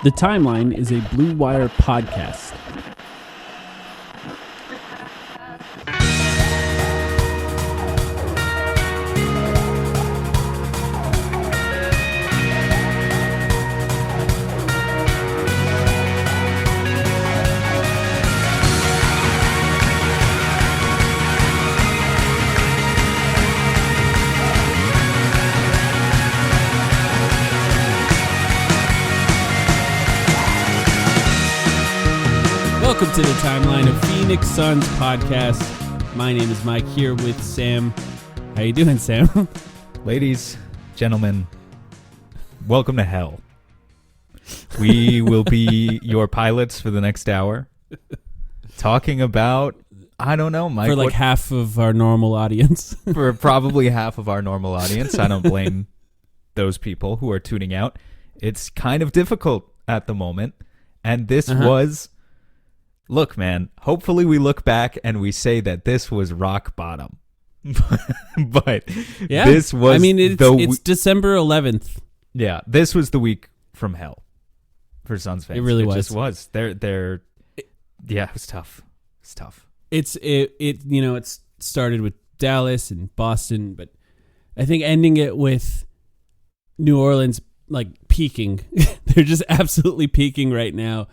The Timeline is a Blue Wire podcast. Welcome to the Timeline of Phoenix Suns podcast. My name is Mike, here with Sam. How you doing, Sam? Ladies, gentlemen, welcome to hell. We will be your pilots for the next hour, talking about, I don't know, Mike. For like half of our normal audience. For probably half of our normal audience. I don't blame those people who are tuning out. It's kind of difficult at the moment. And this was... Look, man, hopefully we look back and we say that this was rock bottom. But yeah, this was... I mean, it's December 11th. Yeah, this was the week from hell for Suns fans. It really was. It just was. Yeah, it was tough. It's tough. It started with Dallas and Boston, but I think ending it with New Orleans like peaking. They're just absolutely peaking right now.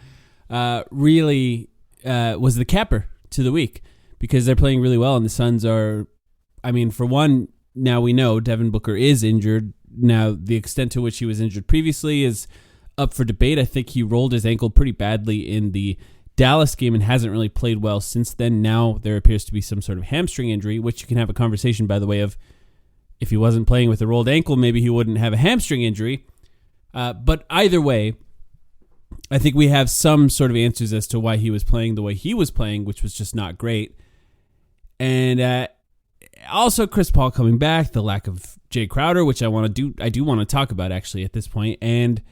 Really was the capper to the week because they're playing really well, and the Suns are, I mean, for one, now we know Devin Booker is injured. Now, the extent to which he was injured previously is up for debate. I think he rolled his ankle pretty badly in the Dallas game and hasn't really played well since then. Now there appears to be some sort of hamstring injury, which you can have a conversation, by the way, of if he wasn't playing with a rolled ankle, maybe he wouldn't have a hamstring injury. But either way, I think we have some sort of answers as to why he was playing the way he was playing, which was just not great. And also Chris Paul coming back, the lack of Jay Crowder, which I do want to talk about actually at this point. And,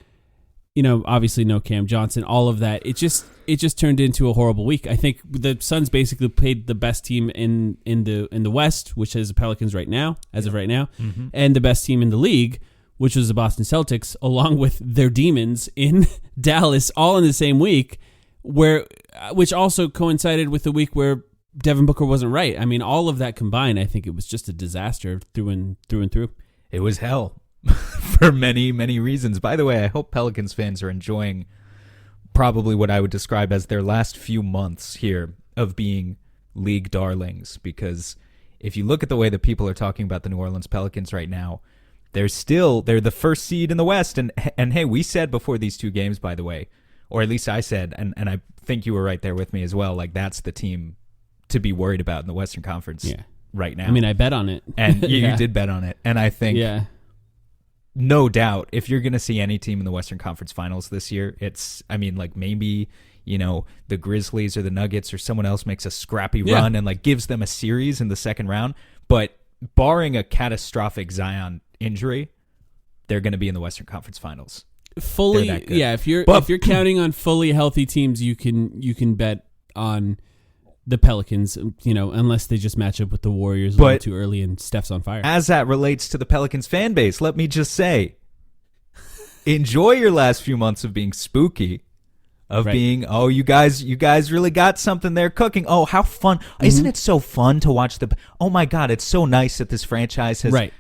you know, obviously no Cam Johnson, all of that. It just turned into a horrible week. I think the Suns basically played the best team in the West, which is the Pelicans right now, as of right now, and the best team in the league, which was the Boston Celtics, along with their demons in Dallas, all in the same week, which also coincided with the week where Devin Booker wasn't right. I mean, all of that combined, I think it was just a disaster through and through. It was hell for many, many reasons. By the way, I hope Pelicans fans are enjoying probably what I would describe as their last few months here of being league darlings, because if you look at the way that people are talking about the New Orleans Pelicans right now, they're the first seed in the West. And hey, we said before these two games, by the way, or at least I said, and I think you were right there with me as well, like that's the team to be worried about in the Western Conference right now. I mean, I bet on it. And you did bet on it. And I think, no doubt, if you're going to see any team in the Western Conference Finals this year, it's, I mean, like maybe, you know, the Grizzlies or the Nuggets or someone else makes a scrappy run and like gives them a series in the second round. But barring a catastrophic Zion injury, they're going to be in the Western Conference Finals. Fully, if you're counting on fully healthy teams, you can bet on the Pelicans, you know, unless they just match up with the Warriors a little too early and Steph's on fire. As that relates to the Pelicans fan base, let me just say, enjoy your last few months of being spooky, of being, oh, you guys really got something there cooking. Oh, how fun. Isn't it so fun to watch oh my God, it's so nice that this franchise has,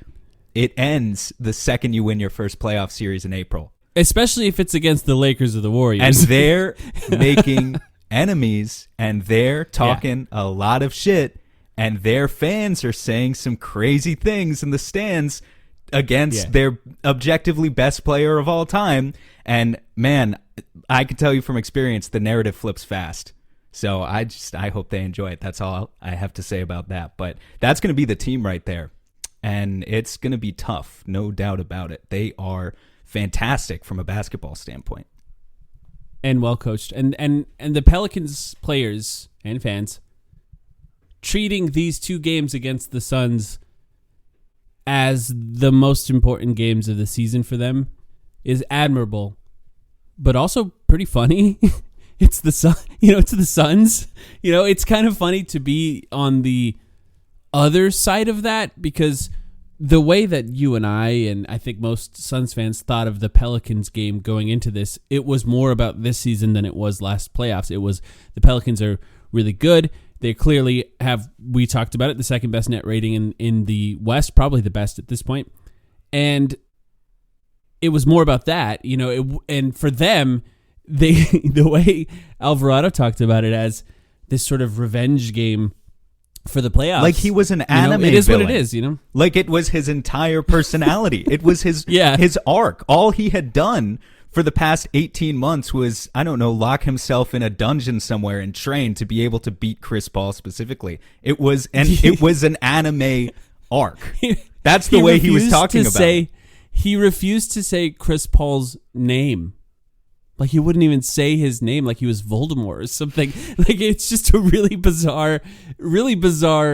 it ends the second you win your first playoff series in April. Especially if it's against the Lakers or the Warriors. And they're making enemies, and they're talking a lot of shit, and their fans are saying some crazy things in the stands against their objectively best player of all time. And man, I can tell you from experience, the narrative flips fast. So I hope they enjoy it. That's all I have to say about that. But that's going to be the team right there. And it's going to be tough, no doubt about it. They are fantastic from a basketball standpoint. And well coached. And the Pelicans players and fans treating these two games against the Suns as the most important games of the season for them is admirable, but also pretty funny. It's the Sun, it's the Suns. It's kind of funny to be on the other side of that, because the way that you and I think most Suns fans thought of the Pelicans game going into this, it was more about this season than it was last playoffs. It was the Pelicans are really good. They clearly have, we talked about it, the second best net rating in the West, probably the best at this point. And it was more about that, and for them, the way Alvarado talked about it as this sort of revenge game for the playoffs. Like he was an anime it is villain. what it is, Like it was his entire personality. It was his Yeah. his arc. All he had done for the past 18 months was, I don't know, lock himself in a dungeon somewhere and train to be able to beat Chris Paul specifically. It was an anime arc. That's the way he was talking about it. He refused to say Chris Paul's name. Like he wouldn't even say his name, like he was Voldemort or something. Like it's just a really bizarre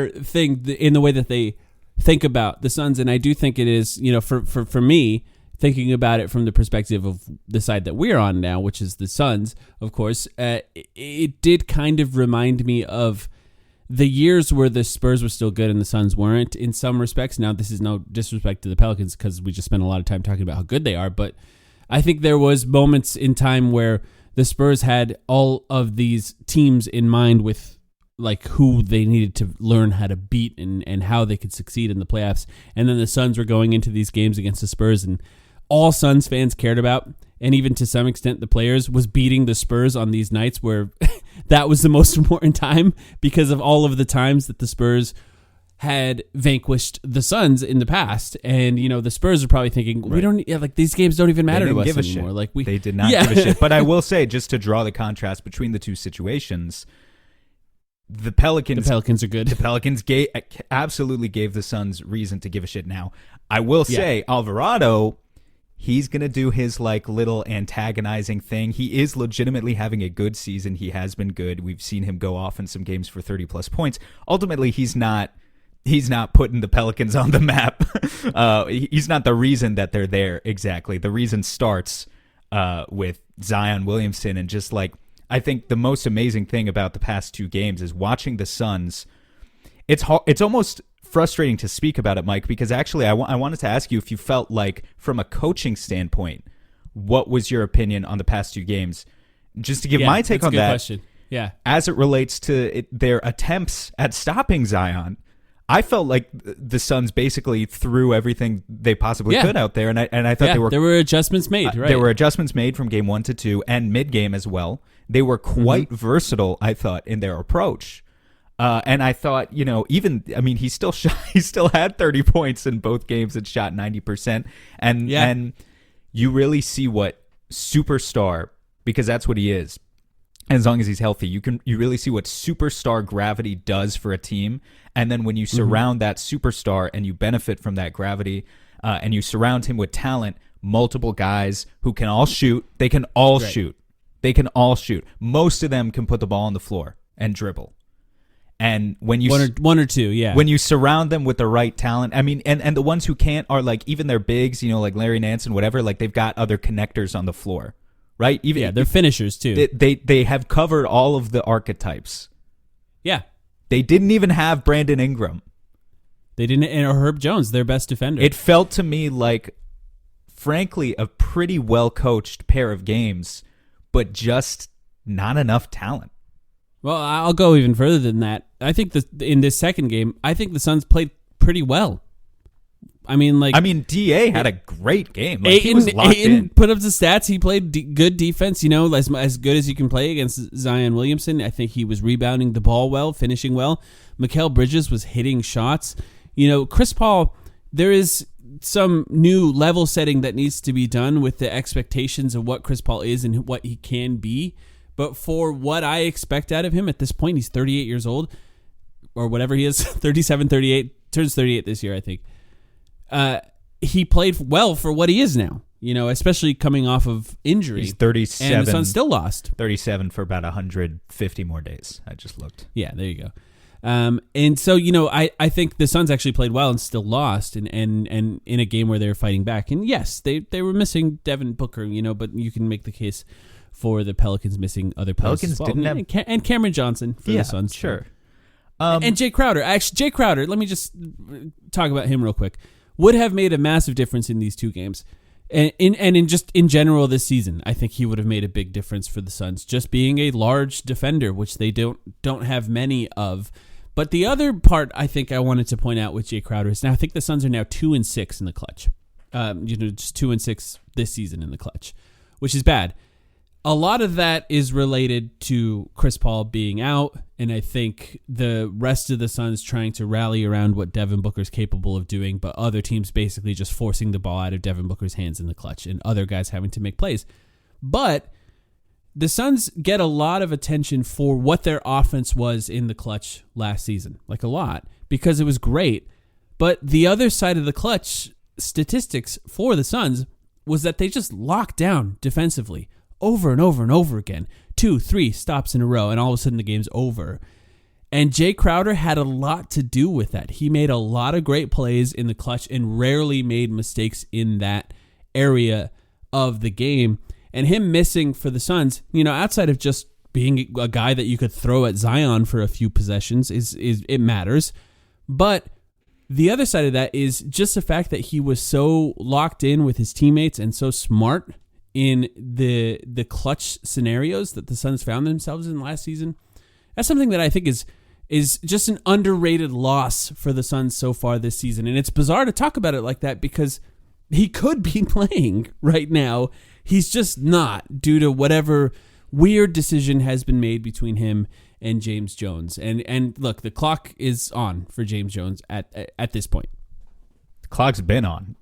thing in the way that they think about the Suns. And I do think it is, for me, thinking about it from the perspective of the side that we're on now, which is the Suns, of course, it did kind of remind me of the years where the Spurs were still good and the Suns weren't in some respects. Now, this is no disrespect to the Pelicans because we just spent a lot of time talking about how good they are, but I think there was moments in time where the Spurs had all of these teams in mind with like who they needed to learn how to beat and how they could succeed in the playoffs. And then the Suns were going into these games against the Spurs, and all Suns fans cared about, and even to some extent the players, was beating the Spurs on these nights where that was the most important time because of all of the times that the Spurs had vanquished the Suns in the past. And, the Spurs are probably thinking, we don't, these games don't even matter to us anymore. Shit. Like they did not give a shit. But I will say, just to draw the contrast between the two situations, the Pelicans are good. The Pelicans absolutely gave the Suns reason to give a shit now. I will say, Alvarado, he's going to do his little antagonizing thing. He is legitimately having a good season. He has been good. We've seen him go off in some games for 30-plus points. Ultimately, he's not putting the Pelicans on the map. He's not the reason that they're there exactly. The reason starts with Zion Williamson, and just I think the most amazing thing about the past two games is watching the Suns. It's almost frustrating to speak about it, Mike, because actually I wanted to ask you if you felt like, from a coaching standpoint, what was your opinion on the past two games? Just to give my take on that. Question. Yeah. As it relates to their attempts at stopping Zion, I felt like the Suns basically threw everything they possibly could out there, and I thought there were adjustments made. Right, there were adjustments made from game 1 to 2 and mid game as well. They were quite versatile, I thought, in their approach, and I thought, he still had 30 points in both games and shot 90%, and you really see what superstar, because that's what he is. As long as he's healthy, you really see what superstar gravity does for a team. And then when you surround that superstar and you benefit from that gravity, and you surround him with talent, multiple guys who can all shoot, they can all shoot. They can all shoot. Most of them can put the ball on the floor and dribble. And when you one or two, when you surround them with the right talent, and the ones who can't are even their bigs, like Larry Nance and whatever, they've got other connectors on the floor. Right? They're finishers too. They have covered all of the archetypes. Yeah. They didn't even have Brandon Ingram. They didn't, or Herb Jones, their best defender. It felt to me like, frankly, a pretty well-coached pair of games, but just not enough talent. Well, I'll go even further than that. I think in this second game, I think the Suns played pretty well. DA had a great game. He was locked in. Put up the stats. He played good defense, as good as you can play against Zion Williamson. I think he was rebounding the ball well, finishing well. Mikal Bridges was hitting shots. Chris Paul, there is some new level setting that needs to be done with the expectations of what Chris Paul is and what he can be. But for what I expect out of him at this point, he's 38 years old, or whatever he is, 37, 38, turns 38 this year, I think. He played well for what he is now, especially coming off of injury. He's 37. And the Suns still lost. 37 for about 150 more days. I just looked. Yeah, there you go. And so, I think the Suns actually played well and still lost and in a game where they were fighting back. And yes, they were missing Devin Booker, but you can make the case for the Pelicans missing other players as well. And Cameron Johnson for the Suns. Sure. And Jay Crowder. Actually, Jay Crowder, let me just talk about him real quick. would have made a massive difference in these 2 games. And in general this season, I think he would have made a big difference for the Suns, just being a large defender, which they don't have many of. But the other part I think I wanted to point out with Jay Crowder is now I think the Suns are now 2-6 in the clutch. Just 2-6 this season in the clutch, which is bad. A lot of that is related to Chris Paul being out, and I think the rest of the Suns trying to rally around what Devin Booker's capable of doing, but other teams basically just forcing the ball out of Devin Booker's hands in the clutch and other guys having to make plays. But the Suns get a lot of attention for what their offense was in the clutch last season, like a lot, because it was great. But the other side of the clutch statistics for the Suns was that they just locked down defensively over and over and over again. 2-3 stops in a row, and all of a sudden the game's over. And Jay Crowder had a lot to do with that. He made a lot of great plays in the clutch and rarely made mistakes in that area of the game. And him missing for the Suns, outside of just being a guy that you could throw at Zion for a few possessions, is it matters. But the other side of that is just the fact that he was so locked in with his teammates and so smart in the clutch scenarios that the Suns found themselves in last season. That's something that I think is just an underrated loss for the Suns so far this season. And it's bizarre to talk about it like that because he could be playing right now. He's just not, due to whatever weird decision has been made between him and James Jones. And look, the clock is on for James Jones at this point. The clock's been on.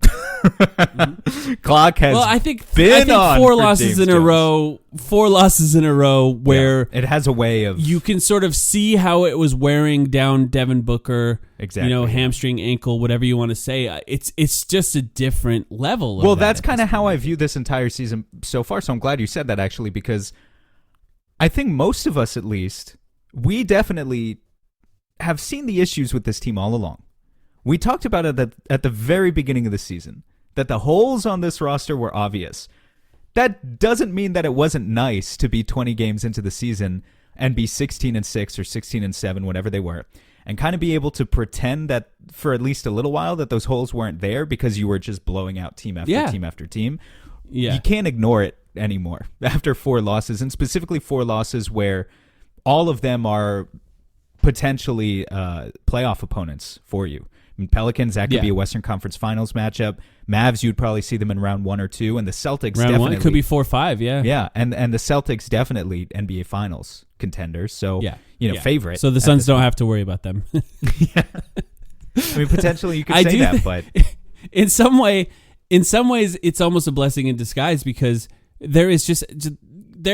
Clock has I think on 4 losses in a row. 4 losses in a row where it has a way of, you can sort of see how it was wearing down Devin Booker. Exactly. Hamstring, ankle, whatever you want to say. It's just a different level. Well, that's kind of how I view this entire season so far. So I'm glad you said that, actually, because I think most of us, at least, we definitely have seen the issues with this team all along. We talked about it at the very beginning of the season, that the holes on this roster were obvious. That doesn't mean that it wasn't nice to be 20 games into the season and be 16-6 or 16-7, whatever they were, and kind of be able to pretend that for at least a little while that those holes weren't there because you were just blowing out team after team after team. Yeah. You can't ignore it anymore after 4 losses, and specifically 4 losses where all of them are potentially playoff opponents for you. Pelicans, that could be a Western Conference Finals matchup. Mavs, you'd probably see them in round 1 or 2, and the Celtics round definitely 1 could be 4-5. Yeah, and the Celtics definitely NBA Finals contenders. So favorite. So the Suns don't have to worry about them. Yeah. I mean, potentially you could say that, but in some ways, it's almost a blessing in disguise because there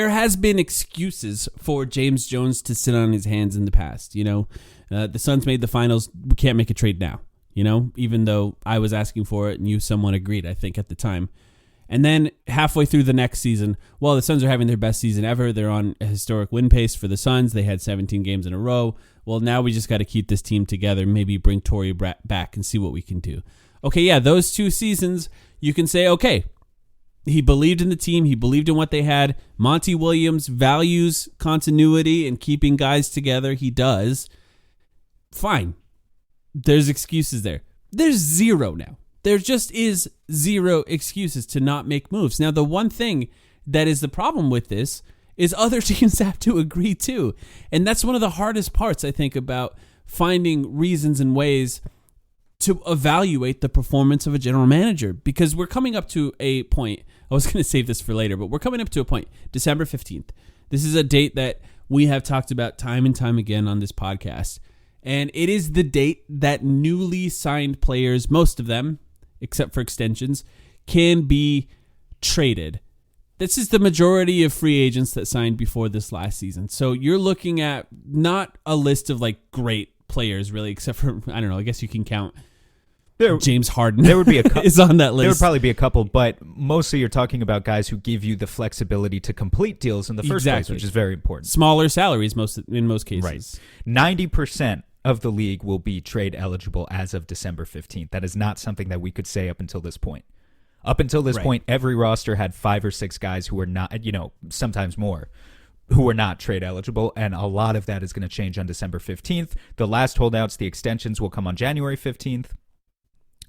has been excuses for James Jones to sit on his hands in the past. The Suns made the finals. We can't make a trade now. Even though I was asking for it and you somewhat agreed, I think, at the time. And then halfway through the next season, the Suns are having their best season ever. They're on a historic win pace for the Suns. They had 17 games in a row. Well, now we just got to keep this team together, maybe bring Torrey back and see what we can do. Okay, yeah, those 2 seasons, you can say, okay, he believed in the team. He believed in what they had. Monty Williams values continuity and keeping guys together. He does. Fine. There's excuses there. There's 0 now. There just is 0 excuses to not make moves. Now, the one thing that is the problem with this is other teams have to agree too. And that's one of the hardest parts, I think, about finding reasons and ways to evaluate the performance of a general manager. Because we're coming up to a point, I was going to save this for later, but we're coming up to a point, December 15th. This is a date that we have talked about time and time again on this podcast. And it is the date that newly signed players, most of them, except for extensions, can be traded. This is the majority of free agents that signed before this last season. So you're looking at not a list of great players, really, except for, I don't know, I guess you can count James Harden. There would be a couple. is on that list. There would probably be a couple, but mostly you're talking about guys who give you the flexibility to complete deals in the first place, which is very important. Smaller salaries in most cases. Right. 90% of the league will be trade eligible as of December 15th. That is not something that we could say up until this point. Up until this point, every roster had 5 or 6 guys who were not, sometimes more, who were not trade eligible, and a lot of that is going to change on December 15th. The last holdouts, the extensions, will come on January 15th.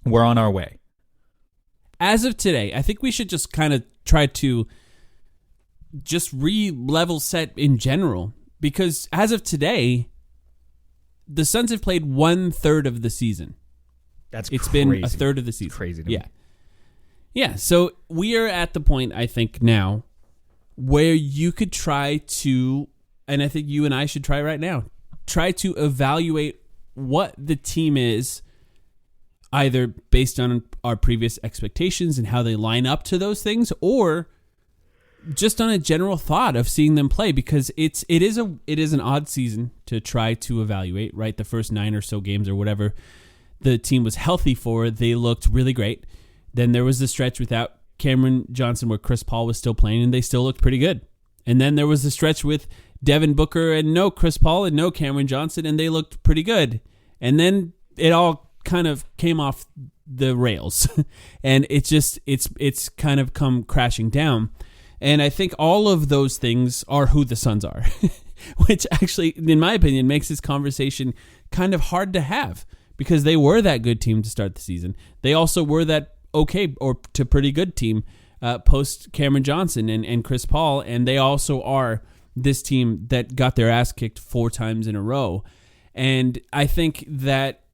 We're on our way. As of today, I think we should just kind of try to just re-level set in general. Because as of today, the Suns have played 1/3 of the season. It's been a third of the season. It's crazy to me. Yeah, so we are at the point, I think, now where you could try to, and I think you and I should try right now, try to evaluate what the team is, either based on our previous expectations and how they line up to those things, or just on a general thought of seeing them play, because it is an odd season to try to evaluate, right? The first 9 or so games or whatever the team was healthy for, they looked really great. Then there was the stretch without Cameron Johnson where Chris Paul was still playing and they still looked pretty good. And then there was the stretch with Devin Booker and no Chris Paul and no Cameron Johnson and they looked pretty good. And then it all kind of came off the rails and it's kind of come crashing down. And I think all of those things are who the Suns are, which actually, in my opinion, makes this conversation kind of hard to have. Because they were that good team to start the season. They also were that okay or to pretty good team post Cameron Johnson and Chris Paul. And they also are this team that got their ass kicked 4 times in a row. And I think that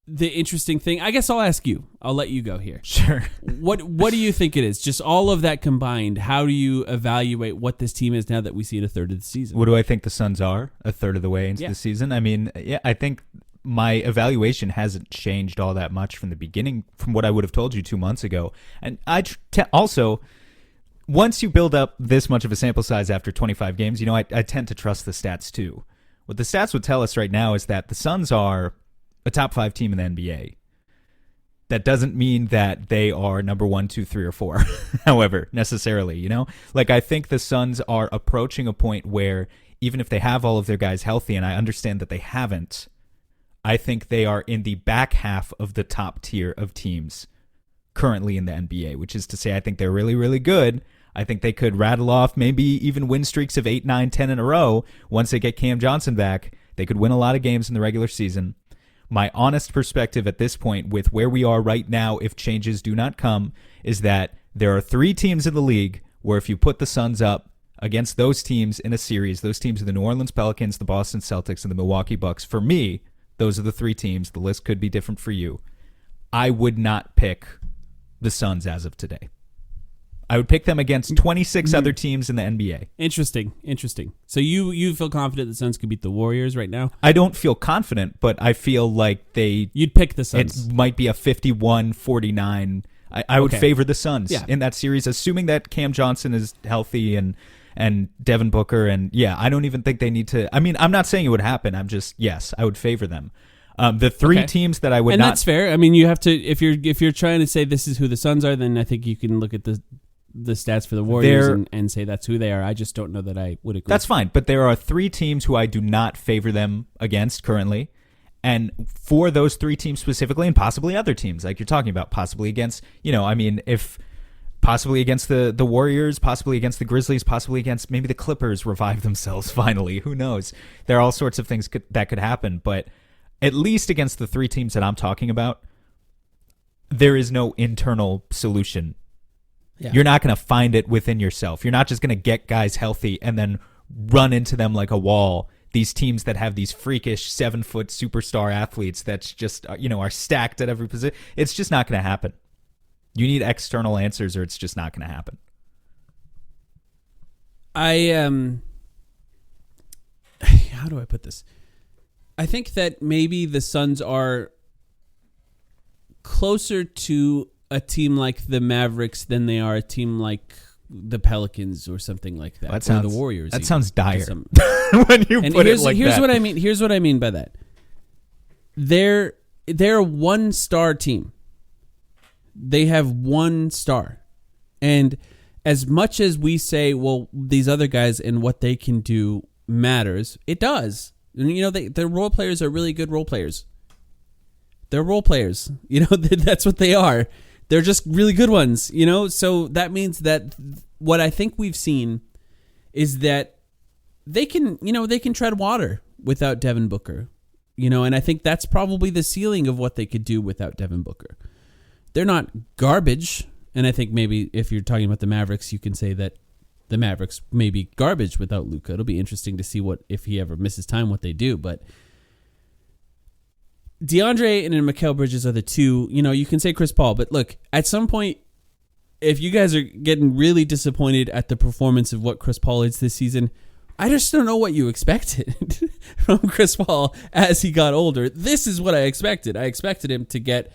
the interesting thing, I guess I'll ask you. I'll let you go here. Sure. What do you think it is? Just all of that combined, how do you evaluate what this team is now that we see it a third of the season? What do I think the Suns are a third of the way into the season? I mean, I think my evaluation hasn't changed all that much from the beginning, from what I would have told you 2 months ago. And also, once you build up this much of a sample size after 25 games, I tend to trust the stats too. What the stats would tell us right now is that the Suns are a top 5 team in the NBA. That doesn't mean that they are number 1, 2, 3, or 4, however, necessarily, I think the Suns are approaching a point where even if they have all of their guys healthy, and I understand that they haven't, I think they are in the back half of the top tier of teams currently in the NBA, which is to say I think they're really, really good. I think they could rattle off maybe even win streaks of 8, 9, 10 in a row. Once they get Cam Johnson back, they could win a lot of games in the regular season. My honest perspective at this point with where we are right now, if changes do not come, is that there are 3 teams in the league where if you put the Suns up against those teams in a series, those teams are the New Orleans Pelicans, the Boston Celtics, and the Milwaukee Bucks. For me, those are the 3 teams. The list could be different for you. I would not pick the Suns as of today. I would pick them against 26 other teams in the NBA. Interesting. So you feel confident the Suns could beat the Warriors right now? I don't feel confident, but I feel like you'd pick the Suns. It might be a 51-49. I would favor the Suns in that series, assuming that Cam Johnson is healthy and Devin Booker, and I don't even think they need to. I mean, I'm not saying it would happen. I'm just I would favor them. The 3 teams that I would and that's fair. I mean, you have to if you're trying to say this is who the Suns are, then I think you can look at the stats for the Warriors and say that's who they are. I just don't know that I would agree. That's fine, but there are 3 teams who I do not favor them against currently. And for those 3 teams specifically, and possibly other teams like you're talking about, possibly against, if possibly against the Warriors, possibly against the Grizzlies, possibly against maybe the Clippers revive themselves finally. Who knows? There are all sorts of things that could happen, but at least against the 3 teams that I'm talking about, there is no internal solution. Yeah. You're not going to find it within yourself. You're not just going to get guys healthy and then run into them like a wall. These teams that have these freakish 7-foot superstar athletes that's just, are stacked at every position. It's just not going to happen. You need external answers or it's just not going to happen. How do I put this? I think that maybe the Suns are closer to a team like the Mavericks than they are a team like the Pelicans or something like that. Or the Warriors. That sounds dire when you put it like here's that. What I mean. Here's what I mean by that. They're a 1-star team. They have 1 star. And as much as we say, well, these other guys and what they can do matters, it does. And, their role players are really good role players. They're role players. That's what they are. They're just really good ones, So that means that what I think we've seen is that they can tread water without Devin Booker, and I think that's probably the ceiling of what they could do without Devin Booker. they're not garbage. And I think maybe if you're talking about the Mavericks, you can say that the Mavericks may be garbage without Luka. It'll be interesting to see what, if he ever misses time, what they do. But DeAndre and Mikal Bridges are the two. You know, you can say Chris Paul, but look, at some point, if you guys are getting really disappointed at the performance of what Chris Paul is this season, I just don't know what you expected from Chris Paul as he got older. This is what I expected. I expected him to get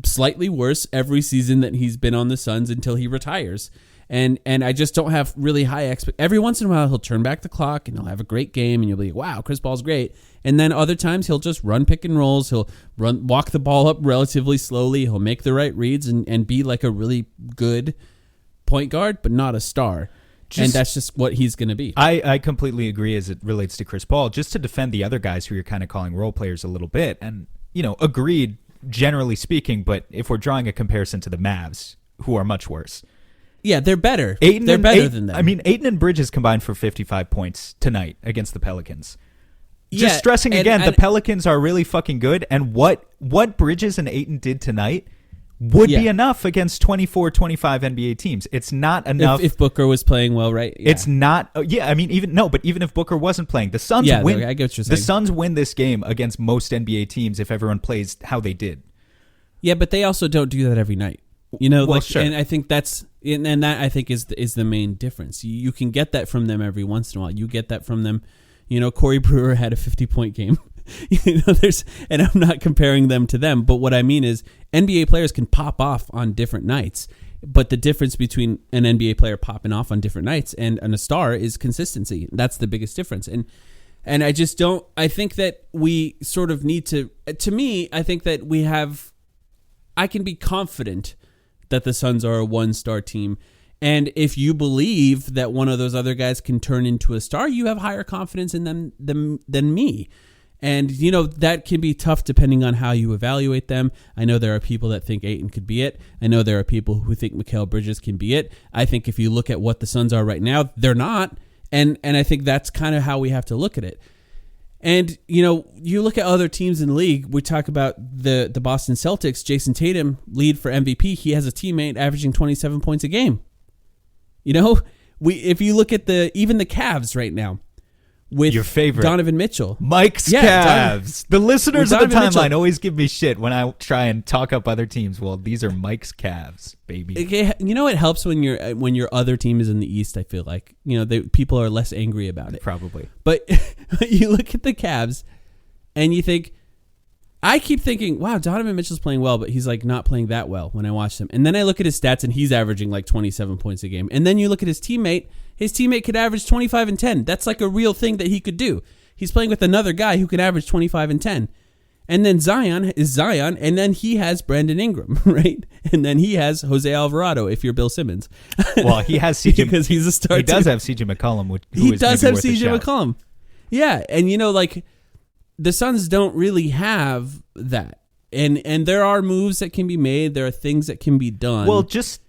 slightly worse every season that he's been on the Suns until he retires. And I just don't have really high expectations. Every once in a while, he'll turn back the clock and he'll have a great game and you'll be like, wow, Chris Paul's great. And then other times he'll just run pick and rolls. He'll walk the ball up relatively slowly. He'll make the right reads and be like a really good point guard, but not a star. And that's just what he's going to be. I completely agree as it relates to Chris Paul. Just to defend the other guys who you're kind of calling role players a little bit. And, agreed, generally speaking, but if we're drawing a comparison to the Mavs, who are much worse. Yeah, they're better. They're better than them. I mean, Ayton and Bridges combined for 55 points tonight against the Pelicans. Just stressing again, the Pelicans are really fucking good, and what Bridges and Ayton did tonight would be enough against 24, 25 NBA teams. It's not enough. If Booker was playing well, right? Yeah. It's not. I mean, even if Booker wasn't playing, the Suns win. I get what you're saying. The Suns win this game against most NBA teams if everyone plays how they did. Yeah, but they also don't do that every night. Sure. And I think that I think is the main difference. You can get that from them every once in a while. You get that from them. Corey Brewer had a 50-point game. And I'm not comparing them to them, but what I mean is NBA players can pop off on different nights. But the difference between an NBA player popping off on different nights and a star is consistency. That's the biggest difference. And I just don't. I think that we sort of need to. To me, I think that we have. I can be confident that the Suns are a one-star team. And if you believe that one of those other guys can turn into a star, you have higher confidence in them than me. And, that can be tough depending on how you evaluate them. I know there are people that think Ayton could be it. I know there are people who think Mikal Bridges can be it. I think if you look at what the Suns are right now, they're not. And I think that's kind of how we have to look at it. And, you look at other teams in the league. We talk about the Boston Celtics. Jason Tatum, lead for MVP. He has a teammate averaging 27 points a game. If you look at even the Cavs right now with your favorite Donovan Mitchell. Mike's Cavs. The listeners of the timeline always give me shit when I try and talk up other teams. Well, these are Mike's Cavs, baby. It helps when your other team is in the East, I feel like. People are less angry about it. Probably. But you look at the Cavs and you think, I keep thinking, wow, Donovan Mitchell's playing well, but he's like not playing that well when I watch him. And then I look at his stats and he's averaging like 27 points a game. And then you look at his teammate could average 25 and 10. That's like a real thing that he could do. He's playing with another guy who can average 25 and 10. And then Zion is Zion, and then he has Brandon Ingram, right? And then he has Jose Alvarado if you're Bill Simmons. Well, he has CJ because he's a star. He does have CJ McCollum. He does have CJ McCollum. Yeah, and the Suns don't really have that. And there are moves that can be made. There are things that can be done. Well, just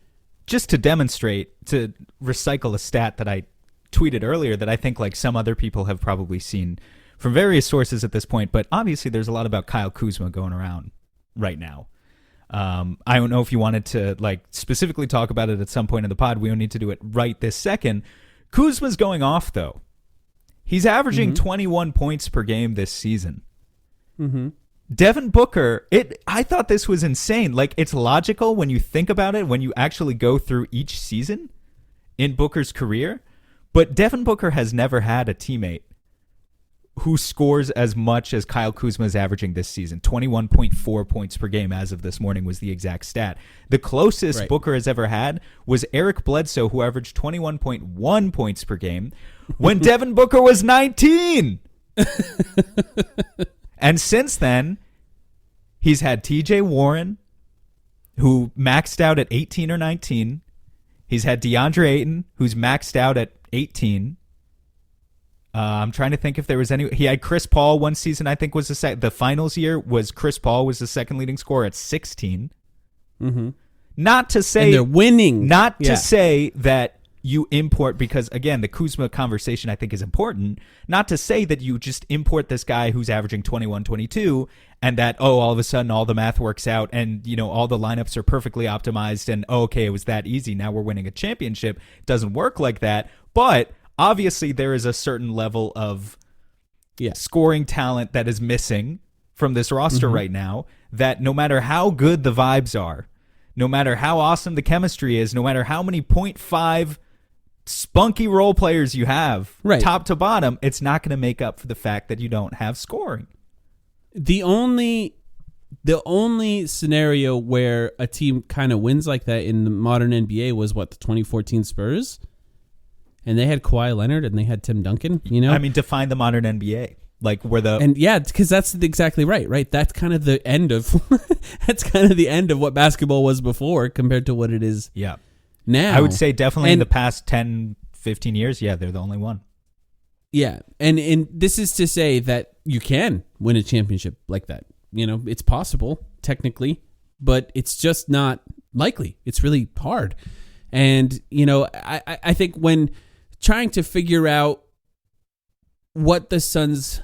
to demonstrate, to recycle a stat that I tweeted earlier that I think like some other people have probably seen from various sources at this point, but obviously there's a lot about Kyle Kuzma going around right now. I don't know if you wanted to like specifically talk about it at some point in the pod. We don't need to do it right this second. Kuzma's going off, though. He's averaging 21 points per game this season. Mm-hmm. Devin Booker, I thought this was insane. Like, it's logical when you think about it, when you actually go through each season in Booker's career. But Devin Booker has never had a teammate who scores as much as Kyle Kuzma is averaging this season. 21.4 points per game as of this morning was the exact stat. The closest Booker has ever had was Eric Bledsoe, who averaged 21.1 points per game when Devin Booker was 19. And since then, he's had TJ Warren, who maxed out at 18 or 19. He's had DeAndre Ayton, who's maxed out at 18. I'm trying to think if there was any. He had Chris Paul one season, I think was the finals year was Chris Paul was the second leading scorer at 16. Mm-hmm. Not to say and they're winning. Not to say that you import, because again, the Kuzma conversation I think is important, not to say that you just import this guy who's averaging 21, 22 and that, all of a sudden all the math works out and, all the lineups are perfectly optimized and, okay, it was that easy. Now we're winning a championship. It doesn't work like that. But obviously there is a certain level of scoring talent that is missing from this roster right now, that no matter how good the vibes are, no matter how awesome the chemistry is, no matter how many 0.5 spunky role players you have, top to bottom, it's not going to make up for the fact that you don't have scoring. The only scenario where a team kind of wins like that in the modern NBA was the 2014 Spurs, and they had Kawhi Leonard and they had Tim Duncan. I mean, define the modern NBA. Like where because that's exactly right. That's kind of the end of what basketball was before compared to what it is. Yeah. Now I would say definitely in the past 10, 15 years, they're the only one. Yeah, and this is to say that you can win a championship like that. It's possible technically, but it's just not likely. It's really hard. And I think when trying to figure out what the Suns,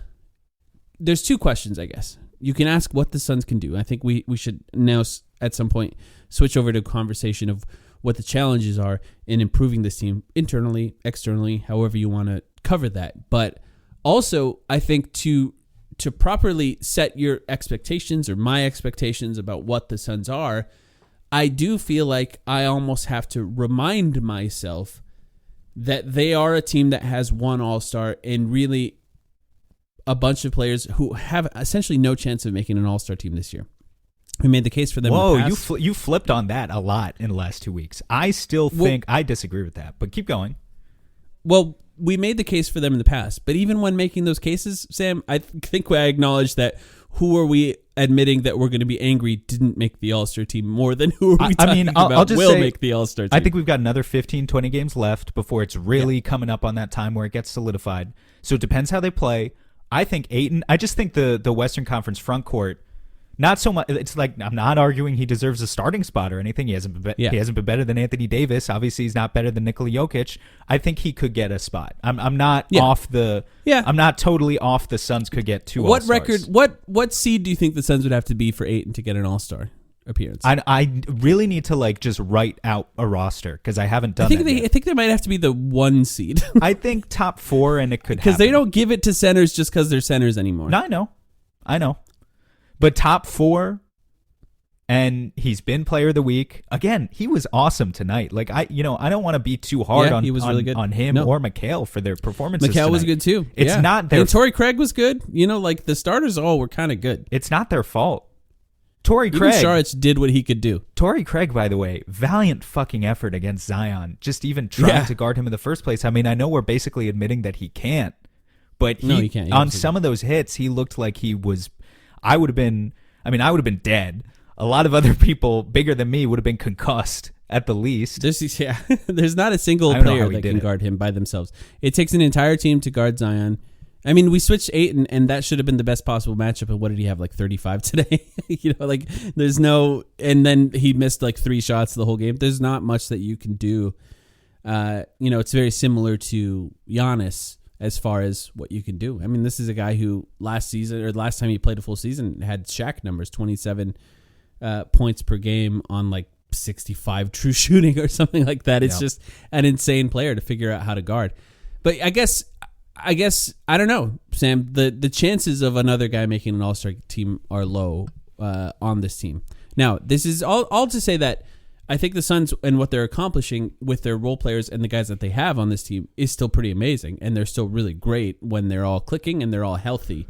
there's two questions, I guess. You can ask what the Suns can do. I think we should now at some point switch over to a conversation of what the challenges are in improving this team internally, externally, however you want to cover that. But also, I think to properly set your expectations or my expectations about what the Suns are, I do feel like I almost have to remind myself that they are a team that has one All-Star and really a bunch of players who have essentially no chance of making an All-Star team this year. We made the case for them. Whoa, you flipped on that a lot in the last 2 weeks. I still think I disagree with that, but keep going. Well, we made the case for them in the past, but even when making those cases, Sam, I think I acknowledge that who are we admitting that we're going to be angry didn't make the All-Star team more than who are we talking about I'll just will say, make the All-Star team? I think we've got another 15, 20 games left before it's really coming up on that time where it gets solidified. So it depends how they play. I think Ayton, I just think the Western Conference front court, not so much. It's like, I'm not arguing he deserves a starting spot or anything. He hasn't been better than Anthony Davis. Obviously, he's not better than Nikola Jokic. I think he could get a spot. I'm not off the. Yeah. I'm not totally off. The Suns could get two. What All-Stars. record? What seed do you think the Suns would have to be for Ayton to get an All-Star appearance? I really need to just write out a roster because I haven't done. I think they might have to be the 1 seed. I think top 4, and it could because they don't give it to centers just because they're centers anymore. No, I know. But top 4, and he's been player of the week. Again, he was awesome tonight. Like I don't want to be too hard on him or Mikal for their performances. Mikal tonight. Was good too. It's not their. And Torrey Craig was good. Like the starters all were kind of good. It's not their fault. Torrey Craig. Even Saric did what he could do. Torrey Craig, by the way, valiant fucking effort against Zion. Just even trying to guard him in the first place. I mean, I know we're basically admitting that he can't, but he can't. On some of those hits, he looked like he was. I would have been dead. A lot of other people bigger than me would have been concussed at the least. There's not a single player that can guard him by themselves. It takes an entire team to guard Zion. I mean, we switched Ayton, and that should have been the best possible matchup. And what did he have, 35 today? There's no... And then he missed 3 shots the whole game. There's not much that you can do. It's very similar to Giannis as far as what you can do. I mean, this is a guy who last time he played a full season had Shaq numbers, 27 points per game on 65 true shooting or something like that. It's just an insane player to figure out how to guard. But I guess I don't know, Sam. The chances of another guy making an All-Star team are low on this team. Now, this is all to say that I think the Suns and what they're accomplishing with their role players and the guys that they have on this team is still pretty amazing, and they're still really great when they're all clicking and they're all healthy.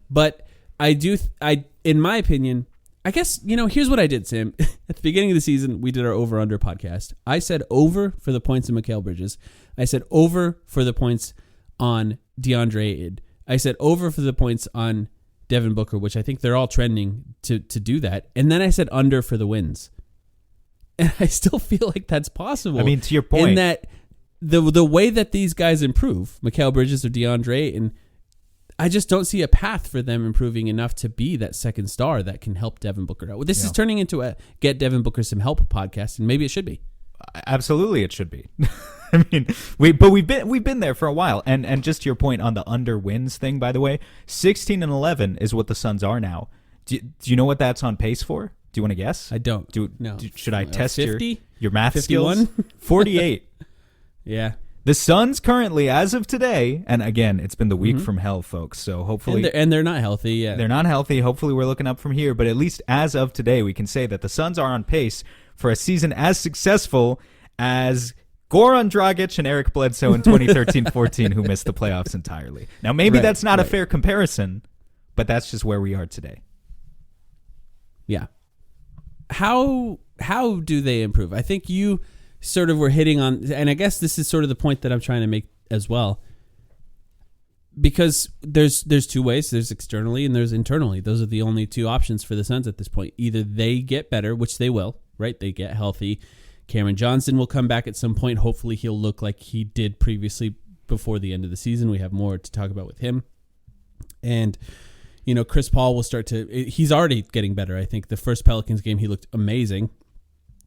But in my opinion, I guess, here's what I did, Sam. At the beginning of the season, we did our over-under podcast. I said over for the points in Mikal Bridges. I said over for the points on DeAndre Ayton. I said over for the points on Devin Booker, which I think they're all trending to do that. And then I said under for the wins. And I still feel like that's possible. I mean, to your point. In that the way that these guys improve, Mikal Bridges or DeAndre Ayton, I just don't see a path for them improving enough to be that second star that can help Devin Booker out. Well, this is turning into a Get Devin Booker Some Help podcast, and maybe it should be. Absolutely, it should be. I mean, we've been there for a while, and just to your point on the under wins thing, by the way, 16-11 is what the Suns are now. Do you know what that's on pace for? Do you want to guess? I don't. Should I test 50? your math 51? skills? 48. Yeah. The Suns currently, as of today, and again, it's been the week from hell, folks. So hopefully, and they're not healthy. Yeah, they're not healthy. Hopefully, we're looking up from here. But at least as of today, we can say that the Suns are on pace for a season as successful as Goran Dragic and Eric Bledsoe in 2013-14, who missed the playoffs entirely. Now, maybe that's not a fair comparison, but that's just where we are today. Yeah. How do they improve? I think you sort of were hitting on, and I guess this is sort of the point that I'm trying to make as well, because there's two ways. There's externally and there's internally. Those are the only two options for the Suns at this point. Either they get better, which they will, right? They get healthy. Cameron Johnson will come back at some point. Hopefully he'll look like he did previously before the end of the season. We have more to talk about with him. And, Chris Paul will start to, he's already getting better. I think the first Pelicans game, he looked amazing.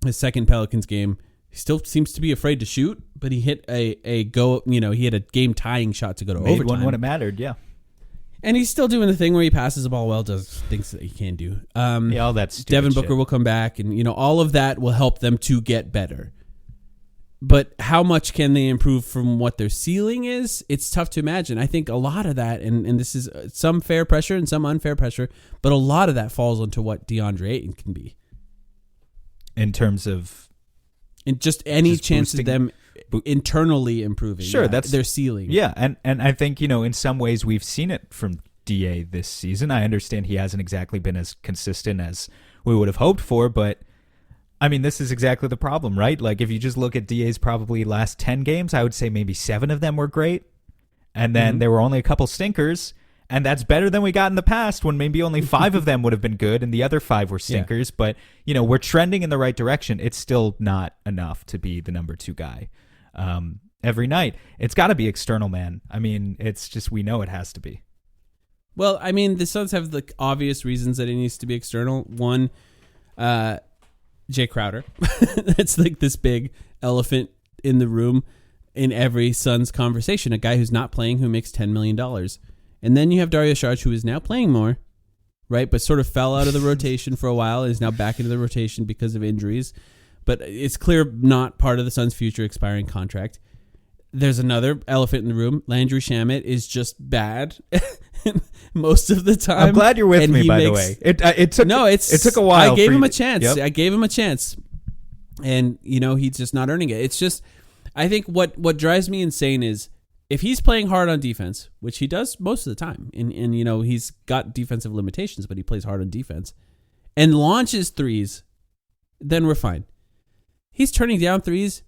His second Pelicans game, he still seems to be afraid to shoot, but he hit he had a game tying shot to go to overtime. One when it mattered, yeah. And he's still doing the thing where he passes the ball well, does things that he can do. All that stupid Devin Booker shit will come back, and all of that will help them to get better. But how much can they improve from what their ceiling is? It's tough to imagine. I think a lot of that, and this is some fair pressure and some unfair pressure, but a lot of that falls onto what DeAndre Ayton can be. In terms of... And just any chance of them internally improving. Sure, that's their ceiling. Yeah, and I think, in some ways we've seen it from DA this season. I understand he hasn't exactly been as consistent as we would have hoped for, but I mean, this is exactly the problem, right? Like, if you just look at DA's probably last 10 games, I would say maybe 7 of them were great, and then there were only a couple stinkers. And that's better than we got in the past when maybe only 5 of them would have been good and the other 5 were stinkers. Yeah. But, we're trending in the right direction. It's still not enough to be the number 2 guy every night. It's got to be external, man. I mean, it's just, we know it has to be. Well, I mean, the Suns have the obvious reasons that it needs to be external. One, Jay Crowder. That's like this big elephant in the room in every Suns conversation. A guy who's not playing who makes $10 million. And then you have Dario Saric, who is now playing more, right? But sort of fell out of the rotation for a while and is now back into the rotation because of injuries. But it's clear not part of the Suns' future expiring contract. There's another elephant in the room. Landry Shamet is just bad most of the time. I'm glad you're with me, by the way. It took a while. I gave him a chance. Yep. I gave him a chance. And, he's just not earning it. It's just, I think what drives me insane is, if he's playing hard on defense, which he does most of the time, and he's got defensive limitations, but he plays hard on defense, and launches threes, then we're fine. He's turning down threes,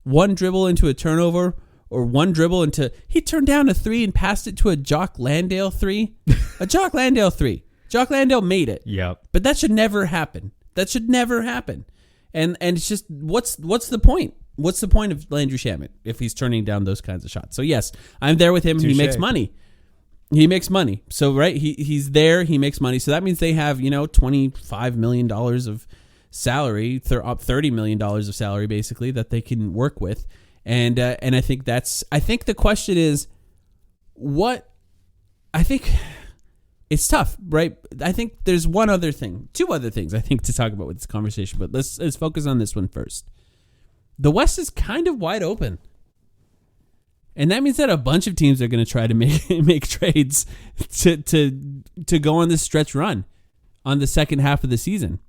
one dribble into a turnover, or one dribble into... He turned down a 3 and passed it to a Jock Landale 3. A Jock Landale 3. Jock Landale made it. Yep. But that should never happen. And it's just, what's the point? What's the point of Landry Shamet if he's turning down those kinds of shots? So, yes, I'm there with him. Touché. He makes money. So, right, he's there. He makes money. So that means they have, $25 million of salary, $30 million of salary, basically, that they can work with. And I think the question is, it's tough, right? I think there's two other things I think to talk about with this conversation, but let's focus on this one first. The West is kind of wide open. And that means that a bunch of teams are going to try to make trades to go on this stretch run on the second half of the season.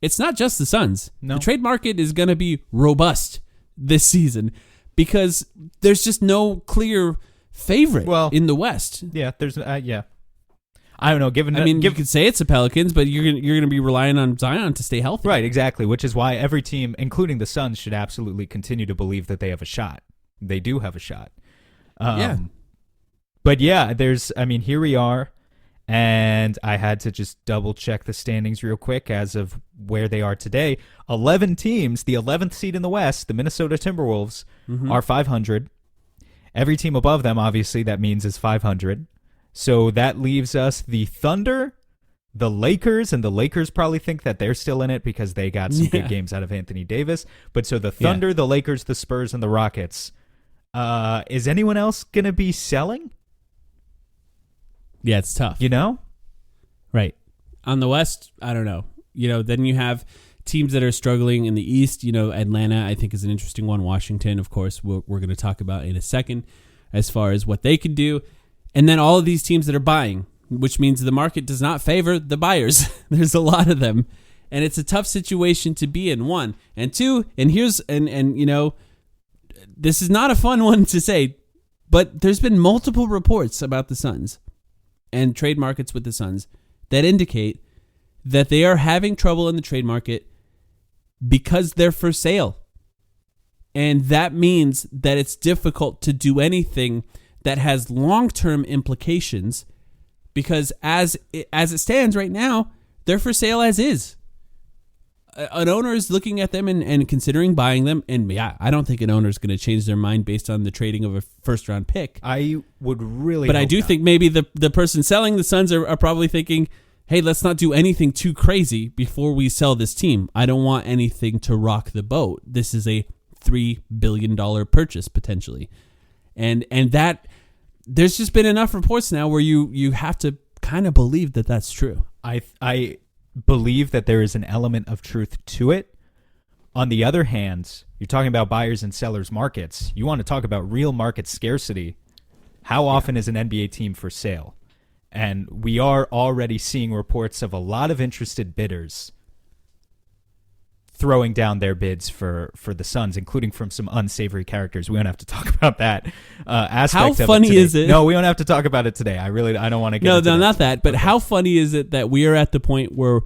It's not just the Suns. No. The trade market is going to be robust this season because there's just no clear favorite in the West. Yeah, there's I don't know. You could say it's the Pelicans, but you're going to be relying on Zion to stay healthy. Right, exactly, which is why every team, including the Suns, should absolutely continue to believe that they have a shot. They do have a shot. But yeah, here we are, and I had to just double-check the standings real quick as of where they are today. 11 teams, the 11th seed in the West, the Minnesota Timberwolves, are 500. Every team above them, obviously, that means is 500. So that leaves us the Thunder, the Lakers, and the Lakers probably think that they're still in it because they got some good games out of Anthony Davis. But so the Thunder, the Lakers, the Spurs, and the Rockets. Is anyone else going to be selling? Yeah, it's tough. You know? Right. On the West, I don't know. Then you have teams that are struggling in the East. Atlanta, I think, is an interesting one. Washington, of course, we're going to talk about in a second as far as what they could do. And then all of these teams that are buying, which means the market does not favor the buyers. There's a lot of them. And it's a tough situation to be in, one. And two, this is not a fun one to say, but there's been multiple reports about the Suns and trade markets with the Suns that indicate that they are having trouble in the trade market because they're for sale. And that means that it's difficult to do anything that has long-term implications, because as it stands right now, they're for sale as is. An owner is looking at them and considering buying them. And yeah, I don't think an owner is going to change their mind based on the trading of a first-round pick. I would really But I do not. think maybe the person selling the Suns are probably thinking, hey, let's not do anything too crazy before we sell this team. I don't want anything to rock the boat. This is a $3 billion purchase, potentially. And that there's just been enough reports now where you have to kind of believe that that's true. I believe that there is an element of truth to it. On the other hand, you're talking about buyers and sellers markets. You want to talk about real market scarcity. How often is an NBA team for sale? And we are already seeing reports of a lot of interested bidders throwing down their bids for the Suns, including from some unsavory characters. We don't have to talk about that aspect How of it funny today. is it? No, we don't have to talk about it today. I don't want to get into No, that. not that. But how funny is it that we are at the point where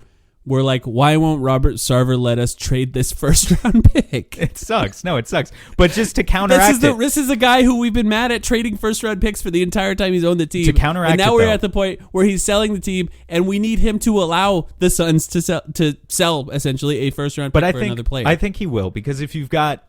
we're like, why won't Robert Sarver let us trade this first-round pick? It sucks. No, it sucks. But just to counteract This is a guy who we've been mad at trading first-round picks for the entire time he's owned the team. To counteract and now it, we're though. at the point where he's selling the team, and we need him to allow the Suns to sell essentially a first-round pick for another player. I think he will, because if you've got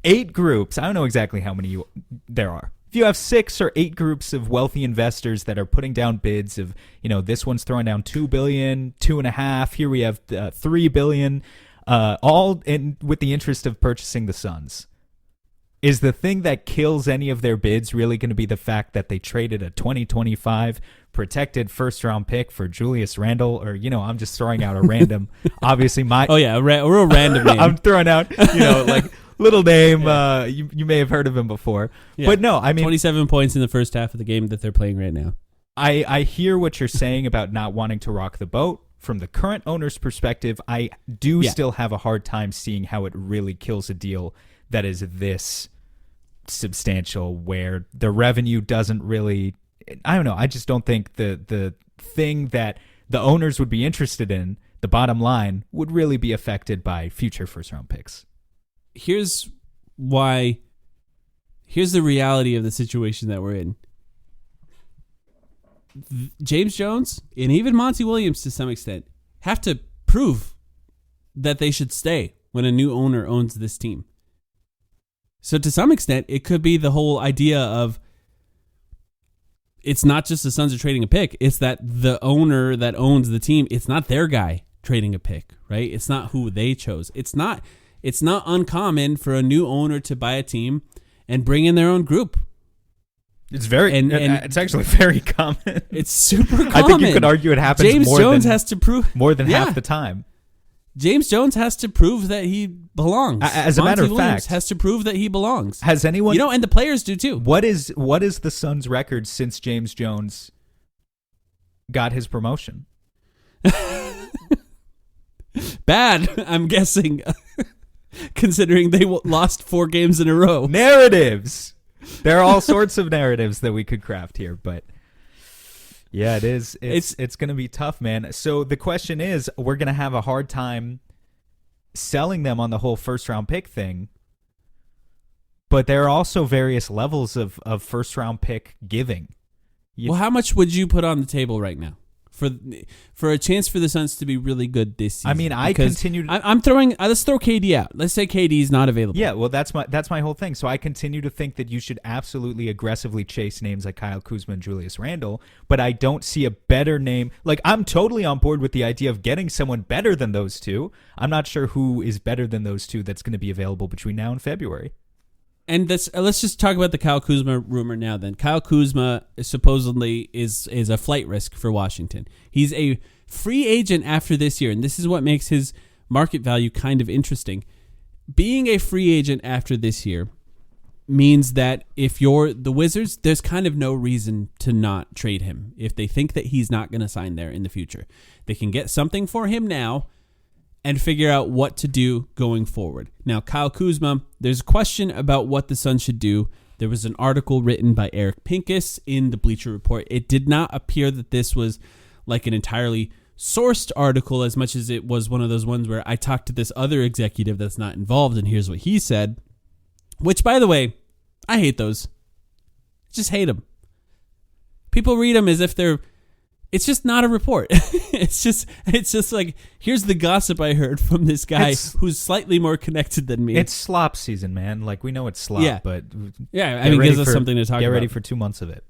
8 groups, I don't know exactly how many there are. If you have 6 or 8 groups of wealthy investors that are putting down bids of, this one's throwing down $2 billion, $2.5 billion, here we have $3 billion, all with the interest of purchasing the Suns. Is the thing that kills any of their bids really going to be the fact that they traded a 2025 protected first-round pick for Julius Randle? Or, I'm just throwing out a random, obviously a real random name. I'm throwing out, little name. You may have heard of him before. Yeah. But no, I mean, 27 points in the first half of the game that they're playing right now. I hear what you're saying about not wanting to rock the boat. From the current owner's perspective, I do still have a hard time seeing how it really kills a deal that is this substantial, where the revenue doesn't really, I don't know, I just don't think the thing that the owners would be interested in, the bottom line, would really be affected by future first-round picks. Here's the reality of the situation that we're in. James Jones and even Monty Williams, to some extent, have to prove that they should stay when a new owner owns this team. So to some extent, it could be the whole idea of it's not just the Suns are trading a pick. It's that the owner that owns the team, it's not their guy trading a pick, right? It's not who they chose. It's not uncommon for a new owner to buy a team and bring in their own group. It's it's actually very common. It's super common. I think you could argue it happens James Jones has to prove more than half the time. James Jones has to prove that he belongs. As a matter of Williams fact, has to prove that he belongs. Has anyone, and the players do too. What is the Suns' record since James Jones got his promotion? Bad, I'm guessing, considering they lost 4 games in a row. Narratives. There are all sorts of narratives that we could craft here, but yeah, it is. It's going to be tough, man. So the question is, we're going to have a hard time selling them on the whole first-round pick thing, but there are also various levels of first-round pick giving. Well, how much would you put on the table right now for a chance for the Suns to be really good this season. I mean, I'm throwing. Let's throw KD out. Let's say KD is not available. Yeah, well, that's my whole thing. So I continue to think that you should absolutely aggressively chase names like Kyle Kuzma and Julius Randle, but I don't see a better name. Like, I'm totally on board with the idea of getting someone better than those two. I'm not sure who is better than those two that's going to be available between now and February. And let's just talk about the Kyle Kuzma rumor now then. Kyle Kuzma supposedly is a flight risk for Washington. He's a free agent after this year, and this is what makes his market value kind of interesting. Being a free agent after this year means that if you're the Wizards, there's kind of no reason to not trade him if they think that he's not going to sign there in the future. They can get something for him now and figure out what to do going forward. Now, Kyle Kuzma, there's a question about what the Suns should do. There was an article written by Eric Pincus in the Bleacher Report. It did not appear that this was like an entirely sourced article as much as it was one of those ones where I talked to this other executive that's not involved, and here's what he said. Which, by the way, I hate those. Just hate them. People read them as if they're... It's just not a report. It's just like, here's the gossip I heard from this guy who's slightly more connected than me. It's slop season, man. Like, we know it's slop, but I mean, it gives us something to talk about. Get ready for 2 months of it.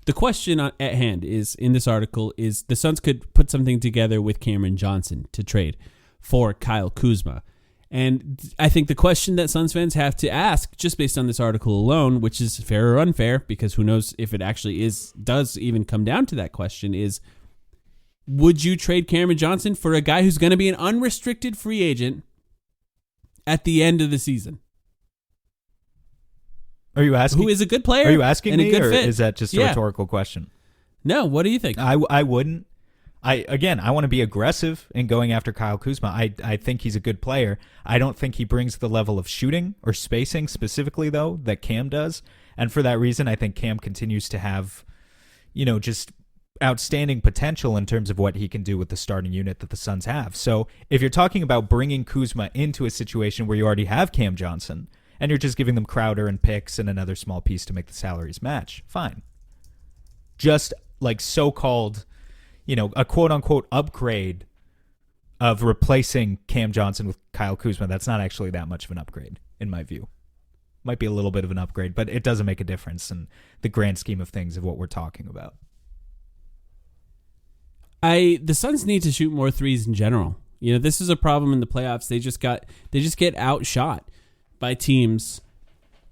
The question at hand is, in this article, is the Suns could put something together with Cameron Johnson to trade for Kyle Kuzma. And I think the question that Suns fans have to ask, just based on this article alone, which is fair or unfair, because who knows if it actually does even come down to that question, is would you trade Cameron Johnson for a guy who's going to be an unrestricted free agent at the end of the season? Are you asking? Who is a good player? Are you asking and me, a good or fit? is that just a rhetorical question? No, what do you think? I wouldn't. I want to be aggressive in going after Kyle Kuzma. I think he's a good player. I don't think he brings the level of shooting or spacing specifically, though, that Cam does. And for that reason, I think Cam continues to have, just outstanding potential in terms of what he can do with the starting unit that the Suns have. So if you're talking about bringing Kuzma into a situation where you already have Cam Johnson and you're just giving them Crowder and picks and another small piece to make the salaries match, fine. Just like so-called... a quote-unquote upgrade of replacing Cam Johnson with Kyle Kuzma, that's not actually that much of an upgrade, in my view. Might be a little bit of an upgrade, but it doesn't make a difference in the grand scheme of things of what we're talking about. The Suns need to shoot more threes in general. This is a problem in the playoffs. They just get outshot by teams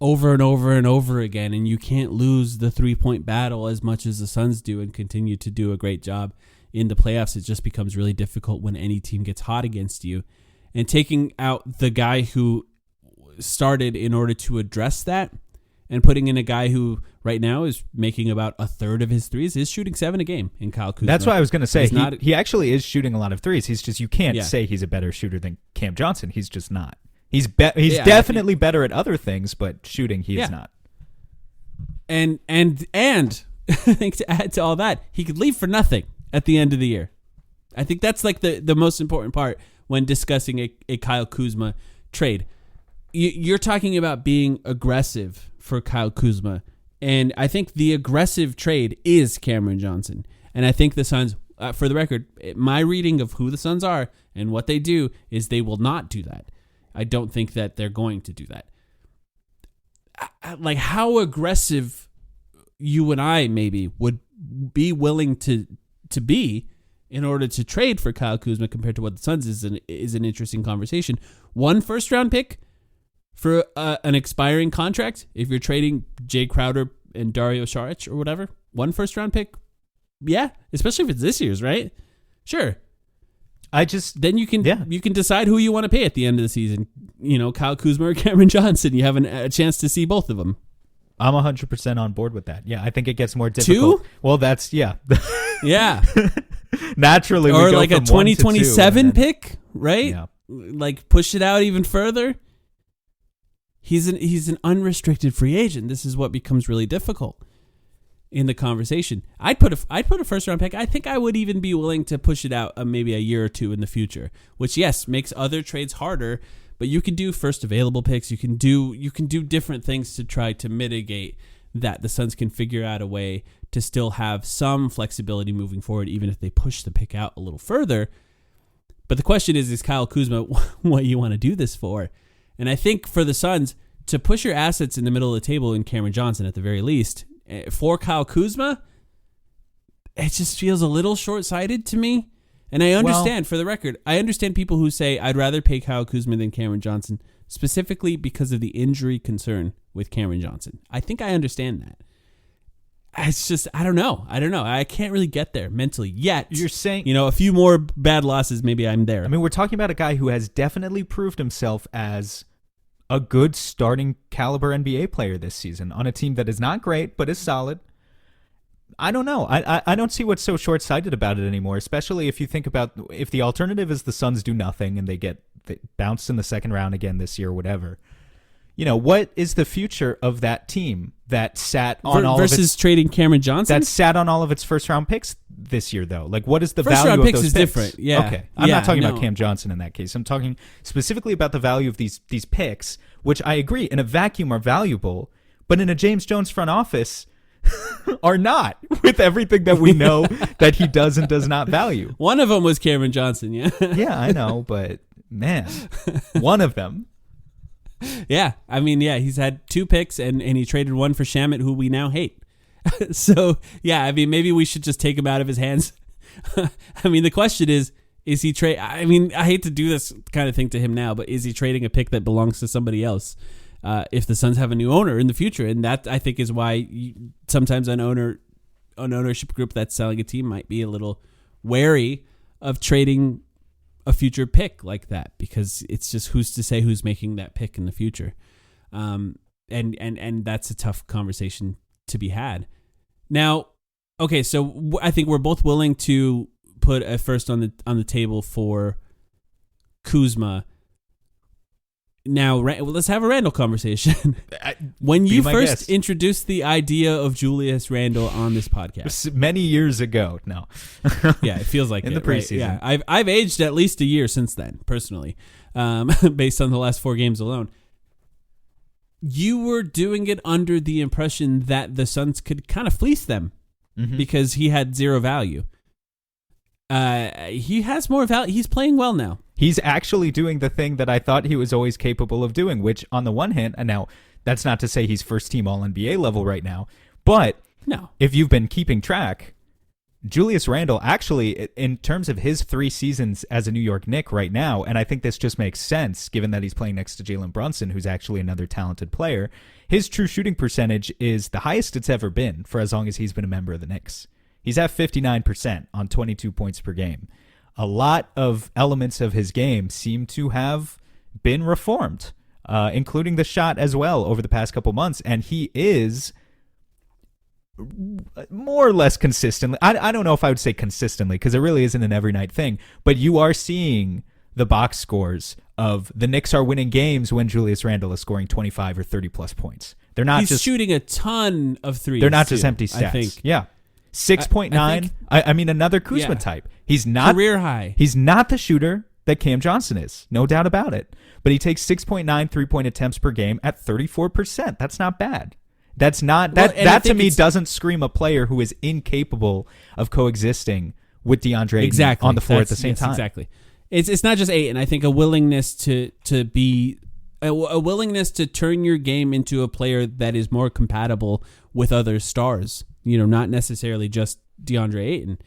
over and over and over again, and you can't lose the 3-point battle as much as the Suns do and continue to do a great job in the playoffs. It just becomes really difficult when any team gets hot against you. And taking out the guy who started in order to address that and putting in a guy who right now is making about a third of his threes, is shooting 7 a game in Kyle Kuzma. That's what I was going to say. He actually is shooting a lot of threes. He's just, you can't say he's a better shooter than Cam Johnson. He's just not. He's definitely better at other things, but shooting he is not. And I think to add to all that, he could leave for nothing at the end of the year. I think that's like the most important part when discussing a Kyle Kuzma trade. You're talking about being aggressive for Kyle Kuzma, and I think the aggressive trade is Cameron Johnson. And I think the Suns, for the record, my reading of who the Suns are and what they do is they will not do that. I don't think that they're going to do that. Like, how aggressive you and I maybe would be willing to be in order to trade for Kyle Kuzma compared to what the Suns is an interesting conversation. 1 first-round pick for an expiring contract, if you're trading Jay Crowder and Dario Saric or whatever. 1 first-round pick, yeah, especially if it's this year's, right? Sure. Then you can decide who you want to pay at the end of the season. Kyle Kuzma or Cameron Johnson. You have a chance to see both of them. I'm 100% on board with that. Yeah, I think it gets more difficult. 2? Well, that's yeah. Naturally, we or go like from a 2027 1 to 2, pick, right? Yeah. Like push it out even further. He's an unrestricted free agent. This is what becomes really difficult in the conversation. I'd put a first round pick. I think I would even be willing to push it out maybe a year or 2 in the future, which yes makes other trades harder. But you can do first available picks. You can do different things to try to mitigate that. The Suns can figure out a way to still have some flexibility moving forward, even if they push the pick out a little further. But the question is Kyle Kuzma what you want to do this for? And I think for the Suns, to push your assets in the middle of the table in Cameron Johnson at the very least, for Kyle Kuzma, it just feels a little short-sighted to me. And I understand, for the record, I understand people who say, I'd rather pay Kyle Kuzma than Cameron Johnson, specifically because of the injury concern with Cameron Johnson. I think I understand that. It's just, I don't know. I can't really get there mentally yet. You're saying, a few more bad losses, maybe I'm there. I mean, we're talking about a guy who has definitely proved himself as a good starting caliber NBA player this season on a team that is not great, but is solid. I don't know. I don't see what's so short-sighted about it anymore, especially if you think about if the alternative is the Suns do nothing and they bounced in the second round again this year or whatever. What is the future of that team that sat on all versus of its, trading Cameron Johnson? That sat on all of its first-round picks this year, though? Like, what is the first value round of picks those is picks? Different. Yeah. Okay. I'm not talking about Cam Johnson in that case. I'm talking specifically about the value of these picks, which I agree, in a vacuum are valuable, but in a James Jones front office are not, with everything that we know that he does and does not value. One of them was Cameron Johnson, yeah. Yeah, I know, but man, one of them. Yeah, I mean, yeah, he's had 2 picks and he traded one for Shamet, who we now hate. So, yeah, I mean, maybe we should just take him out of his hands. I mean, the question is he trade? I mean, I hate to do this kind of thing to him now, but is he trading a pick that belongs to somebody else if the Suns have a new owner in the future? And that, I think, is why sometimes an ownership group that's selling a team might be a little wary of trading a future pick like that, because it's just who's to say who's making that pick in the future. And that's a tough conversation to be had. Now, okay, so I think we're both willing to put a first on the table for Kuzma. Now, let's have a Randle conversation. When you first introduced the idea of Julius Randle on this podcast, many years ago, no, yeah, it feels like in the preseason. Right? Yeah, I've aged at least a year since then, personally, based on the last 4 games alone. You were doing it under the impression that the Suns could kind of fleece them because he had 0 value. He has more value. He's playing well now. He's actually doing the thing that I thought he was always capable of doing, which on the one hand, and now that's not to say he's first team All-NBA level right now, but no, if you've been keeping track, Julius Randle actually, in terms of his 3 seasons as a New York Knick right now, and I think this just makes sense given that he's playing next to Jalen Brunson, who's actually another talented player, his true shooting percentage is the highest it's ever been for as long as he's been a member of the Knicks. He's at 59% on 22 points per game. A lot of elements of his game seem to have been reformed, including the shot as well over the past couple months, and he is more or less consistently. I don't know if I would say consistently because it really isn't an every night thing, but you are seeing the box scores of the Knicks are winning games when Julius Randle is scoring 25 or 30 plus points. They're not He's just shooting a ton of threes. They're not just empty stats. I think. Yeah. 6.9. I mean, another Kuzma type. He's not career high. He's not the shooter that Cam Johnson is, no doubt about it. But he takes 6.9 3-point attempts per game at 34%. That's not bad. That's not that to me doesn't scream a player who is incapable of coexisting with DeAndre Ayton on the floor at the same time. Exactly. It's not just Ayton. I think a willingness to be a willingness to turn your game into a player that is more compatible with other stars. Not necessarily just DeAndre Ayton.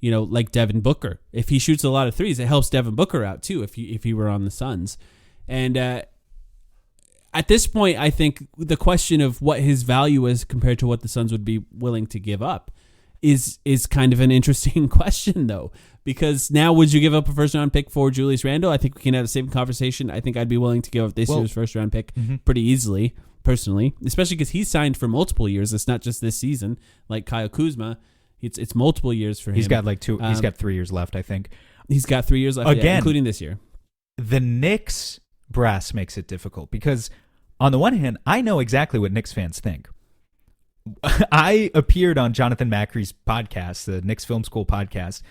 Like Devin Booker. If he shoots a lot of threes, it helps Devin Booker out too. If he were on the Suns, and at this point, I think the question of what his value is compared to what the Suns would be willing to give up is kind of an interesting question, though. Because now, would you give up a first-round pick for Julius Randle? I think we can have the same conversation. I think I'd be willing to give up this year's first-round pick pretty easily, personally, especially because he's signed for multiple years. It's not just this season, like Kyle Kuzma. It's multiple years for him. He's got he's got 3 years left, I think. He's got 3 years left, again, including this year. The Knicks brass makes it difficult because, on the one hand, I know exactly what Knicks fans think. I appeared on Jonathan Macri's podcast, the Knicks Film School podcast,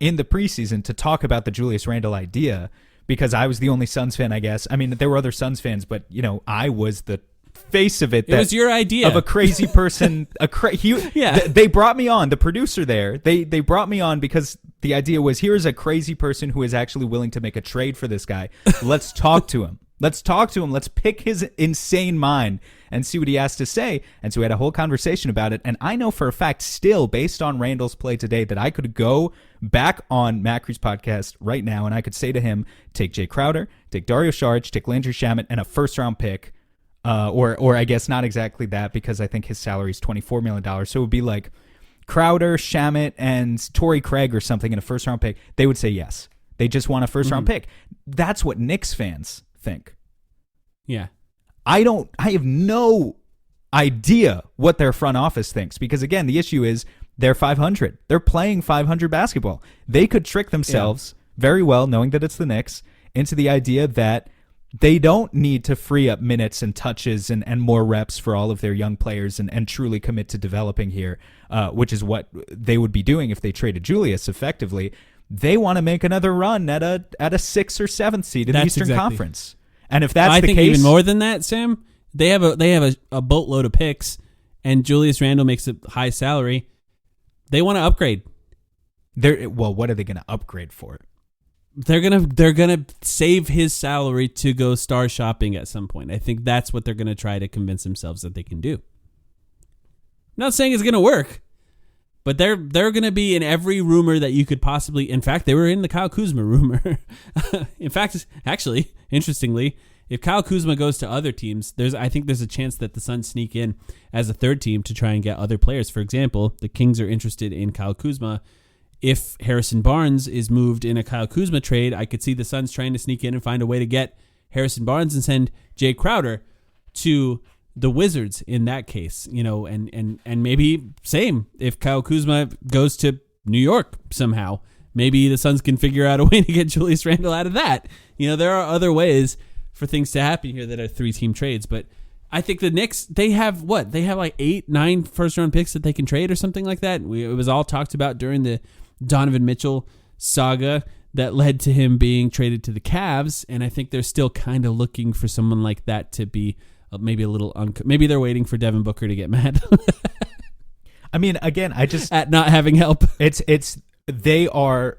in the preseason to talk about the Julius Randle idea because I was the only Suns fan, I guess. I mean, there were other Suns fans, but I was the face of it. It was your idea of a crazy person. They brought me on. The producer there. They brought me on because the idea was, here is a crazy person who is actually willing to make a trade for this guy. Let's talk to him. Let's pick his insane mind and see what he has to say. And so we had a whole conversation about it. And I know for a fact, still based on Randall's play today, that I could go back on Macri's podcast right now and I could say to him, take Jay Crowder, take Dario Saric, take Landry Shamet, and a first-round pick. Or I guess not exactly that, because I think his salary is $24 million. So it would be like Crowder, Shamet, and Torrey Craig or something in a first-round pick. They would say yes. They just want a first-round pick. That's what Knicks fans think. Yeah. I have no idea what their front office thinks, because again, the issue is they're 500. They're playing 500 basketball. They could trick themselves very well, knowing that it's the Knicks, into the idea that they don't need to free up minutes and touches and more reps for all of their young players and truly commit to developing here, which is what they would be doing if they traded Julius effectively. They want to make another run at a 6th or 7th seed in the Eastern Conference. And if that's the case, I think even more than that, Sam, they have a boatload of picks, and Julius Randle makes a high salary. They want to upgrade. What are they going to upgrade for? They're gonna save his salary to go star shopping at some point. I think that's what they're gonna try to convince themselves that they can do. I'm not saying it's gonna work, but they're gonna be in every rumor that you could possibly. In fact, they were in the Kyle Kuzma rumor. In fact, actually, interestingly, if Kyle Kuzma goes to other teams, I think there's a chance that the Suns sneak in as a third team to try and get other players. For example, the Kings are interested in Kyle Kuzma. If Harrison Barnes is moved in a Kyle Kuzma trade, I could see the Suns trying to sneak in and find a way to get Harrison Barnes and send Jay Crowder to the Wizards in that case, and maybe same if Kyle Kuzma goes to New York somehow, maybe the Suns can figure out a way to get Julius Randle out of that. There are other ways for things to happen here that are 3-team trades, but I think the Knicks, they have like 8-9 first-round picks that they can trade or something like that. It was all talked about during the Donovan Mitchell saga that led to him being traded to the Cavs, and I think they're still kind of looking for someone like that to be maybe a little maybe they're waiting for Devin Booker to get mad. I mean, again, at not having help. They are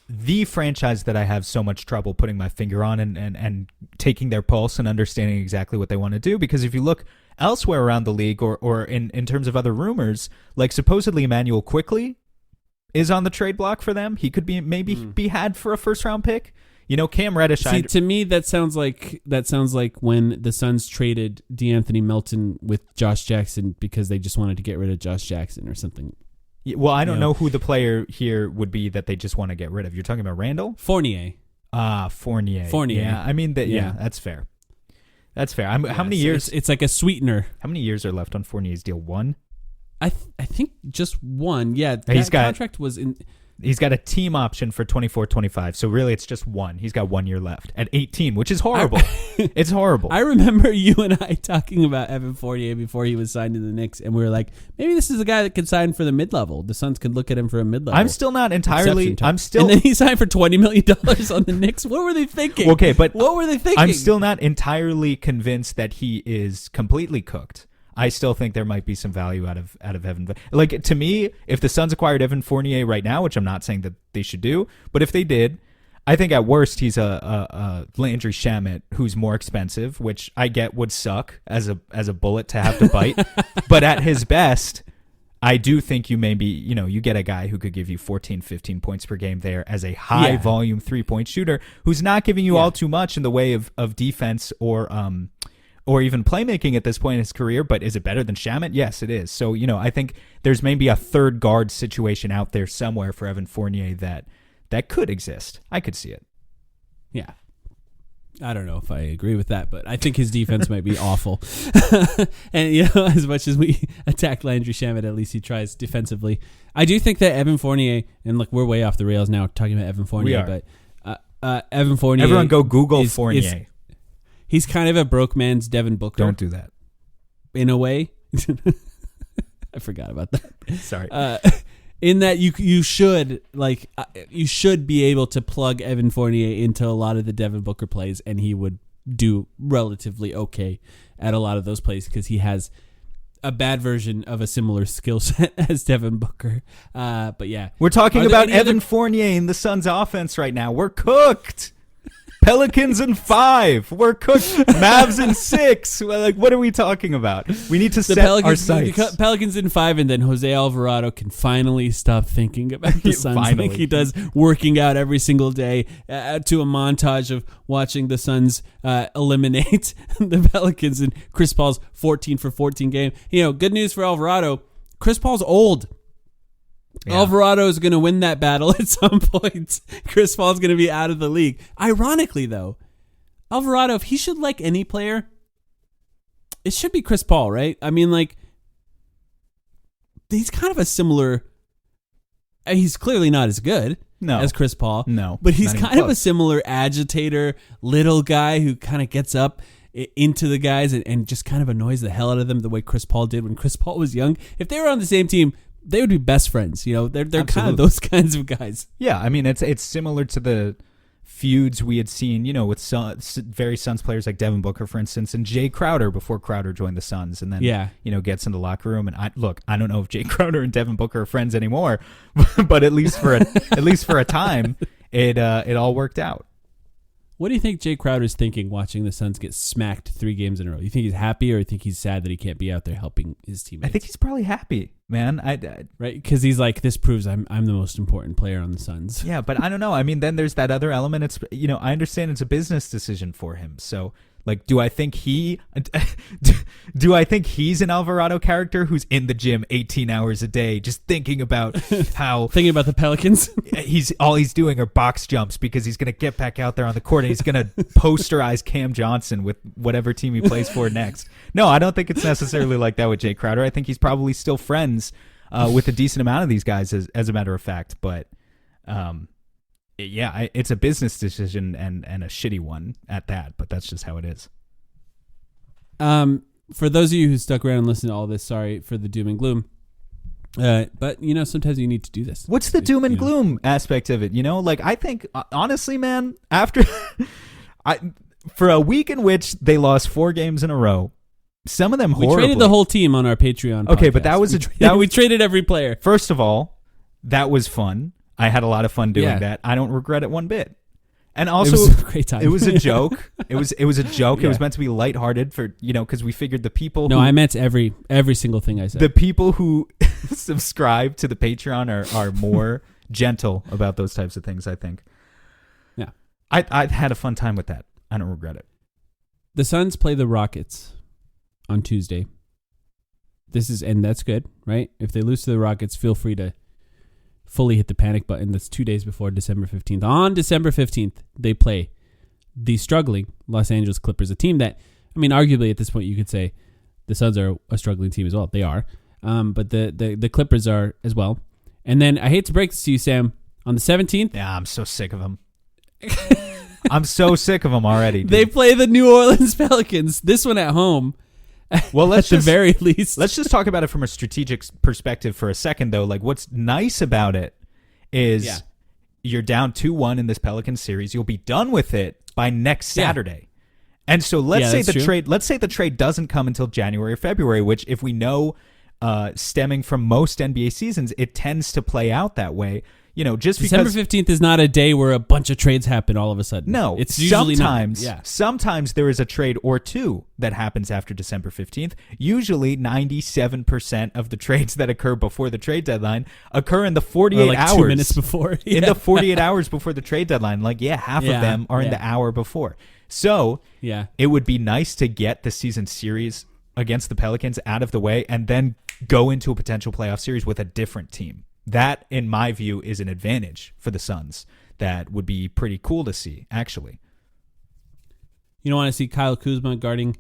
the franchise that I have so much trouble putting my finger on and taking their pulse and understanding exactly what they want to do, because if you look elsewhere around the league or in terms of other rumors, like supposedly Emmanuel Quickley is on the trade block for them. He could be had for a first-round pick. Cam Reddish. See, to me, that sounds like when the Suns traded DeAnthony Melton with Josh Jackson because they just wanted to get rid of Josh Jackson or something. Well, I don't know who the player here would be that they just want to get rid of. You're talking about Randall? Fournier. Fournier. Yeah, I mean, that's fair. That's fair. How many years? It's like a sweetener. How many years are left on Fournier's deal? 1? I think just 1. Yeah, contract was in. He's got a team option for 24-25, so really it's just 1. He's got 1 year left at 18, which is horrible. It's horrible. I remember you and I talking about Evan Fournier before he was signed to the Knicks, and we were like, maybe this is a guy that could sign for the mid-level. The Suns could look at him for a mid-level. I'm still not entirely. And then he signed for $20 million on the Knicks. What were they thinking? Okay, but what were they thinking? I'm still not entirely convinced that he is completely cooked. I still think there might be some value out of Evan. Like, to me, if the Suns acquired Evan Fournier right now, which I'm not saying that they should do, but if they did, I think at worst he's a Landry Shamet who's more expensive, which I get would suck as a bullet to have to bite. But at his best, I do think you get a guy who could give you 14, 15 points per game there as a high volume 3-point shooter who's not giving you all too much in the way of defense or even playmaking at this point in his career, but is it better than Shamet? Yes, it is. So, I think there's maybe a third guard situation out there somewhere for Evan Fournier that could exist. I could see it. Yeah. I don't know if I agree with that, but I think his defense might be awful. And, as much as we attack Landry Shamet, at least he tries defensively. I do think that Evan Fournier, and look, we're way off the rails now talking about Evan Fournier, but Evan Fournier. Everyone go Google Fournier. He's kind of a broke man's Devin Booker. Don't do that. In a way. I forgot about that. Sorry. In that you should be able to plug Evan Fournier into a lot of the Devin Booker plays, and he would do relatively okay at a lot of those plays because he has a bad version of a similar skill set as Devin Booker. But yeah. We're talking about Evan Fournier in the Suns offense right now. We're cooked. Pelicans in 5. We're cooked. Mavs in 6. Like, what are we talking about? We need to set our sights. The Pelicans in 5, and then Jose Alvarado can finally stop thinking about the Suns like he does, working out every single day to a montage of watching the Suns eliminate the Pelicans in Chris Paul's 14 for 14 game. You know, good news for Alvarado. Chris Paul's old. Yeah. Alvarado is going to win that battle at some point. Chris Paul's going to be out of the league. Ironically, though, Alvarado, if he should like any player, it should be Chris Paul, right? I mean, like, he's kind of a similar... He's clearly not as good as Chris Paul. No. But he's kind of a similar agitator, little guy who kind of gets up into the guys and just kind of annoys the hell out of them the way Chris Paul did when Chris Paul was young. If they were on the same team, they would be best friends. You know, they're kind of those kinds of guys. Yeah, I mean, it's similar to the feuds we had seen, you know, with very Suns players like Devin Booker, for instance, and Jay Crowder before Crowder joined the Suns, and then you know, gets in the locker room. And I don't know if Jay Crowder and Devin Booker are friends anymore, but at least for a time, it all worked out. What do you think Jay Crowder's thinking watching the Suns get smacked 3 games in a row? You think he's happy, or you think he's sad that he can't be out there helping his teammates? I think he's probably happy, man. Right? Because he's like, this proves I'm the most important player on the Suns. Yeah, but I don't know. I mean, then there's that other element. It's, you know, I understand it's a business decision for him. So, like, do I think he's an Alvarado character who's in the gym 18 hours a day just thinking about thinking about the Pelicans? He's doing are box jumps because he's going to get back out there on the court and he's going to posterize Cam Johnson with whatever team he plays for next. No, I don't think it's necessarily like that with Jay Crowder. I think he's probably still friends with a decent amount of these guys as a matter of fact, but yeah, it's a business decision and a shitty one at that, but that's just how it is. For those of you who stuck around and listened to all this, sorry for the doom and gloom. But, you know, sometimes you need to do this. What's the doom and gloom aspect of it? You know, like, I think, honestly, man, after for a week in which they lost 4 games in a row, some of them horribly. We traded the whole team on our Patreon podcast. Okay, but that was we traded every player. First of all, that was fun. I had a lot of fun doing that. I don't regret it one bit. And also, it was a great time. It was a joke. It was a joke. Yeah. It was meant to be lighthearted for, you know, because we figured the people. I meant every single thing I said. The people who subscribe to the Patreon are more gentle about those types of things, I think. Yeah, I had a fun time with that. I don't regret it. The Suns play the Rockets on Tuesday. And that's good, right? If they lose to the Rockets, feel free to fully hit the panic button. That's 2 days before December 15th. On December 15th, they play the struggling Los Angeles Clippers, a team that, I mean, arguably at this point you could say the Suns are a struggling team as well. They are. But the Clippers are as well. And then I hate to break this to you, Sam, on the 17th. Yeah, I'm so sick of them. I'm so sick of them already, dude. They play the New Orleans Pelicans, this one at home. Well, at the very least. Let's just talk about it from a strategic perspective for a second, though. Like, what's nice about it is you're down 2-1 in this Pelicans series. You'll be done with it by next Saturday. And so let's say the trade doesn't come until January or February, which, if we know, stemming from most NBA seasons, it tends to play out that way. You know, just December 15th is not a day where a bunch of trades happen all of a sudden. No, it's usually sometimes there is a trade or two that happens after December 15th. Usually 97% of the trades that occur before the trade deadline occur in the 48 hours. 2 minutes before. In the 48 hours before the trade deadline. Like, half of them are in the hour before. So it would be nice to get the season series against the Pelicans out of the way and then go into a potential playoff series with a different team. That, in my view, is an advantage for the Suns that would be pretty cool to see, actually. You don't want to see Kyle Kuzma guarding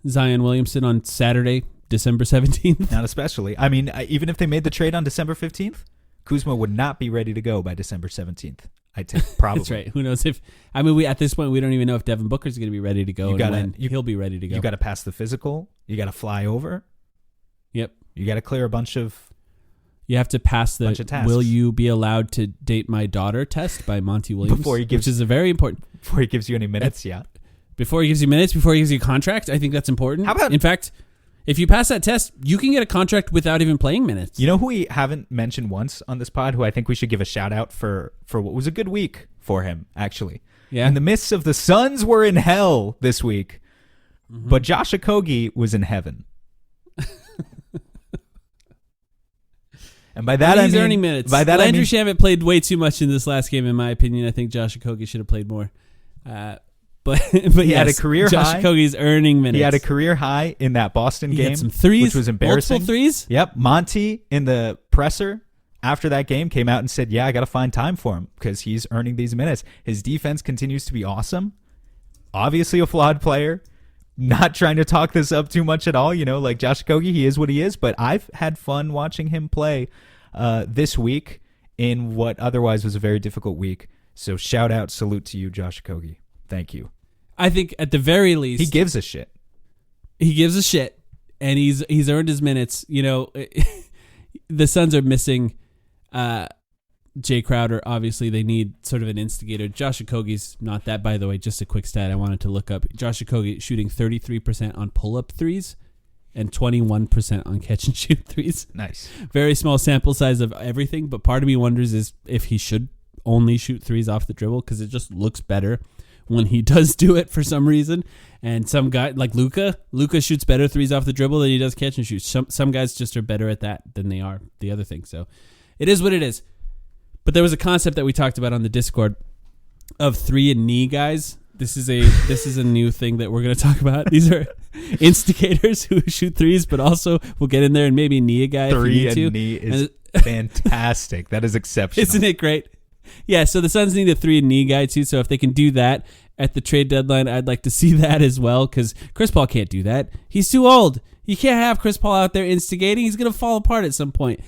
Zion Williamson on Saturday, December 17th? Not especially. I mean, even if they made the trade on December 15th, Kuzma would not be ready to go by December 17th. I think probably. That's right. Who knows if... I mean, at this point, we don't even know if Devin Booker's going to be ready to go he'll be ready to go. You got to pass the physical. You got to fly over. Yep. You got to clear a bunch of... You have to pass the "Will you be allowed to date my daughter?" test by Monty Williams, which is a very important. Before he gives you any minutes, before he gives you minutes, before he gives you a contract. I think that's important. How about, in fact, if you pass that test, you can get a contract without even playing minutes. You know who we haven't mentioned once on this pod, who I think we should give a shout out for what was a good week for him, actually. Yeah. In the midst of the Suns were in hell this week, but Josh Okogie was in heaven. And by that, he's I mean, earning minutes. By that, Landry I mean, Shamet played way too much in this last game, in my opinion. I think Josh Okogie should have played more. But he had a career Josh high. Okogie's earning minutes. He had a career high in that Boston game. He had some threes, which was embarrassing. Multiple threes. Yep. Monty in the presser after that game came out and said, "Yeah, I got to find time for him because he's earning these minutes." His defense continues to be awesome. Obviously, a flawed player. Not trying to talk this up too much at all. You know, like Josh Okogie, he is what he is. But I've had fun watching him play this week in what otherwise was a very difficult week. So shout out, salute to you, Josh Okogie. Thank you. I think at the very least, he gives a shit. He gives a shit, and he's earned his minutes. You know, the Suns are missing Jay Crowder. Obviously, they need sort of an instigator. Josh Okogie's not that, by the way. Just a quick stat I wanted to look up. Josh Okogie shooting 33% on pull-up threes and 21% on catch-and-shoot threes. Nice. Very small sample size of everything, but part of me wonders is if he should only shoot threes off the dribble because it just looks better when he does do it for some reason. And some guy like Luka shoots better threes off the dribble than he does catch and shoot. Some guys just are better at that than they are the other thing. So it is what it is. But there was a concept that we talked about on the Discord of 3-and-knee guys. This is a new thing that we're going to talk about. These are instigators who shoot threes, but also will get in there and maybe knee a guy. 3-and-knee is fantastic. That is exceptional. Isn't it great? Yeah, so the Suns need a 3-and-knee guy too. So if they can do that at the trade deadline, I'd like to see that as well because Chris Paul can't do that. He's too old. You can't have Chris Paul out there instigating. He's going to fall apart at some point.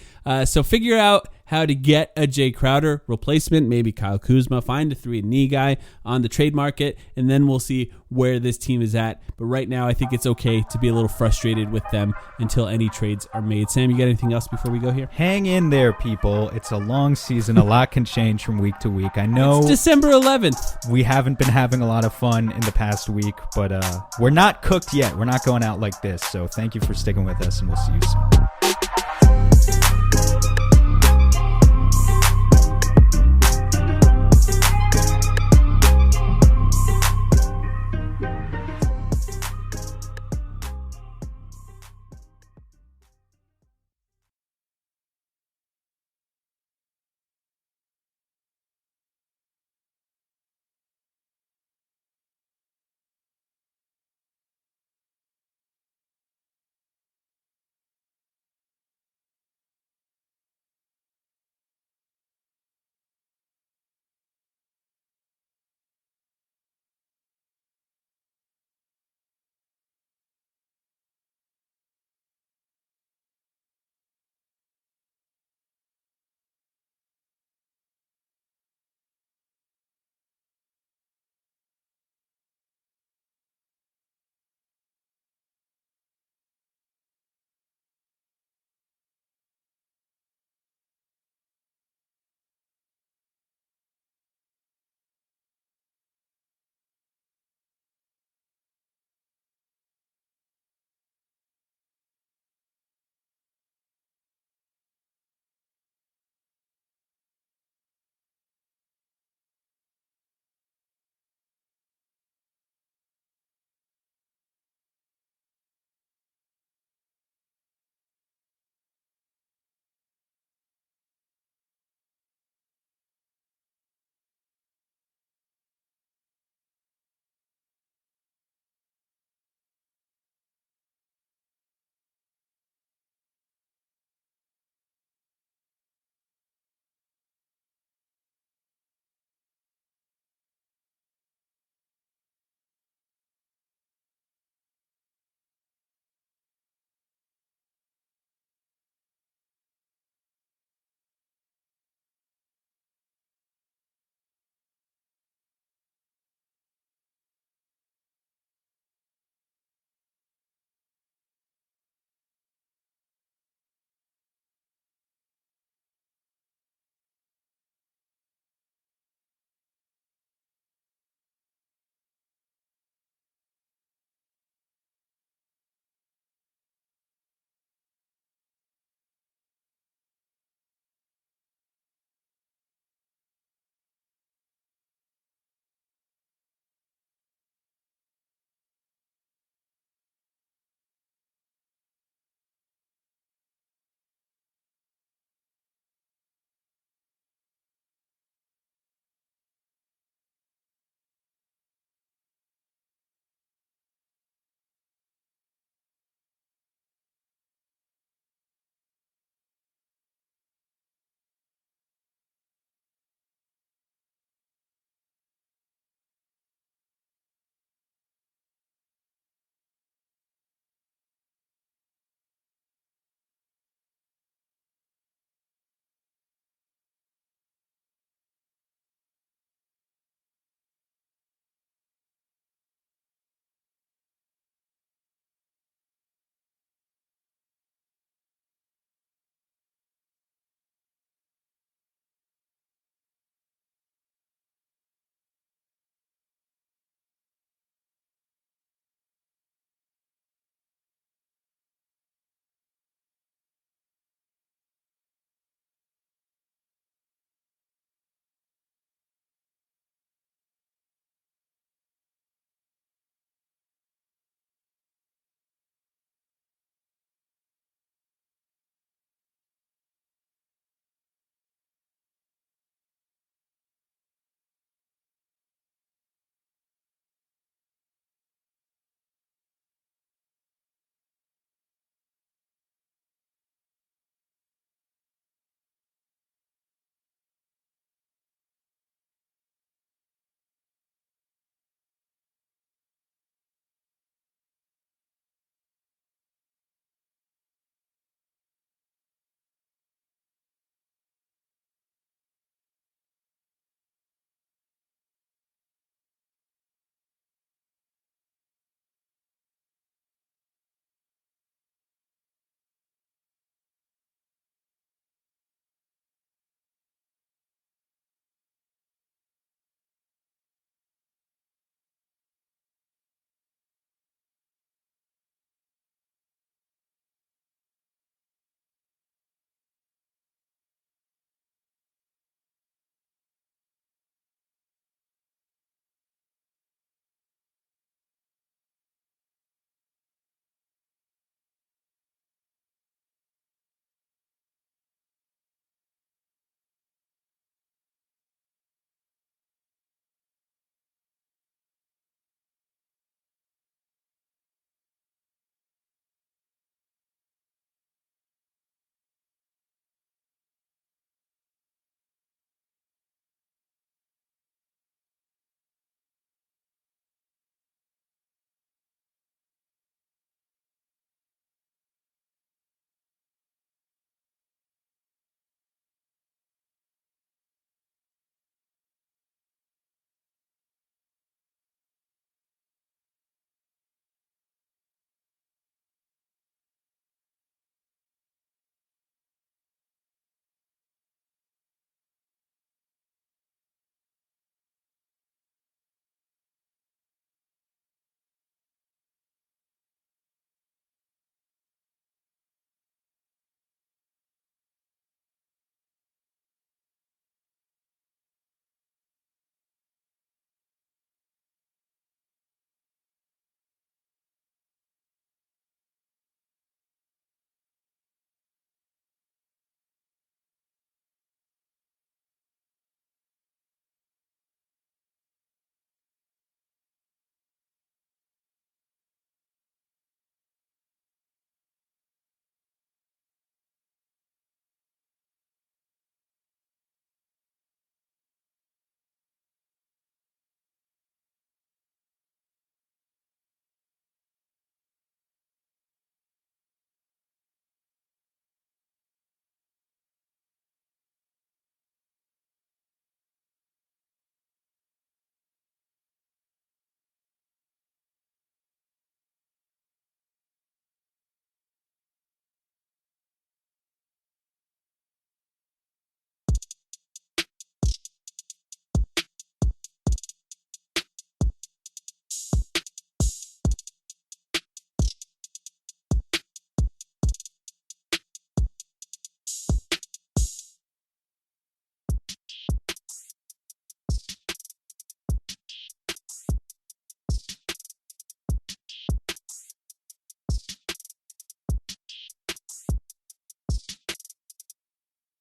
So figure out how to get a Jay Crowder replacement, maybe Kyle Kuzma, find a 3-and-knee guy on the trade market, and then we'll see where this team is at. But right now, I think it's okay to be a little frustrated with them until any trades are made. Sam, you got anything else before we go here? Hang in there, people. It's a long season. A lot can change from week to week. I know it's December 11th. We haven't been having a lot of fun in the past week, but we're not cooked yet. We're not going out like this. So thank you for sticking with us, and we'll see you soon.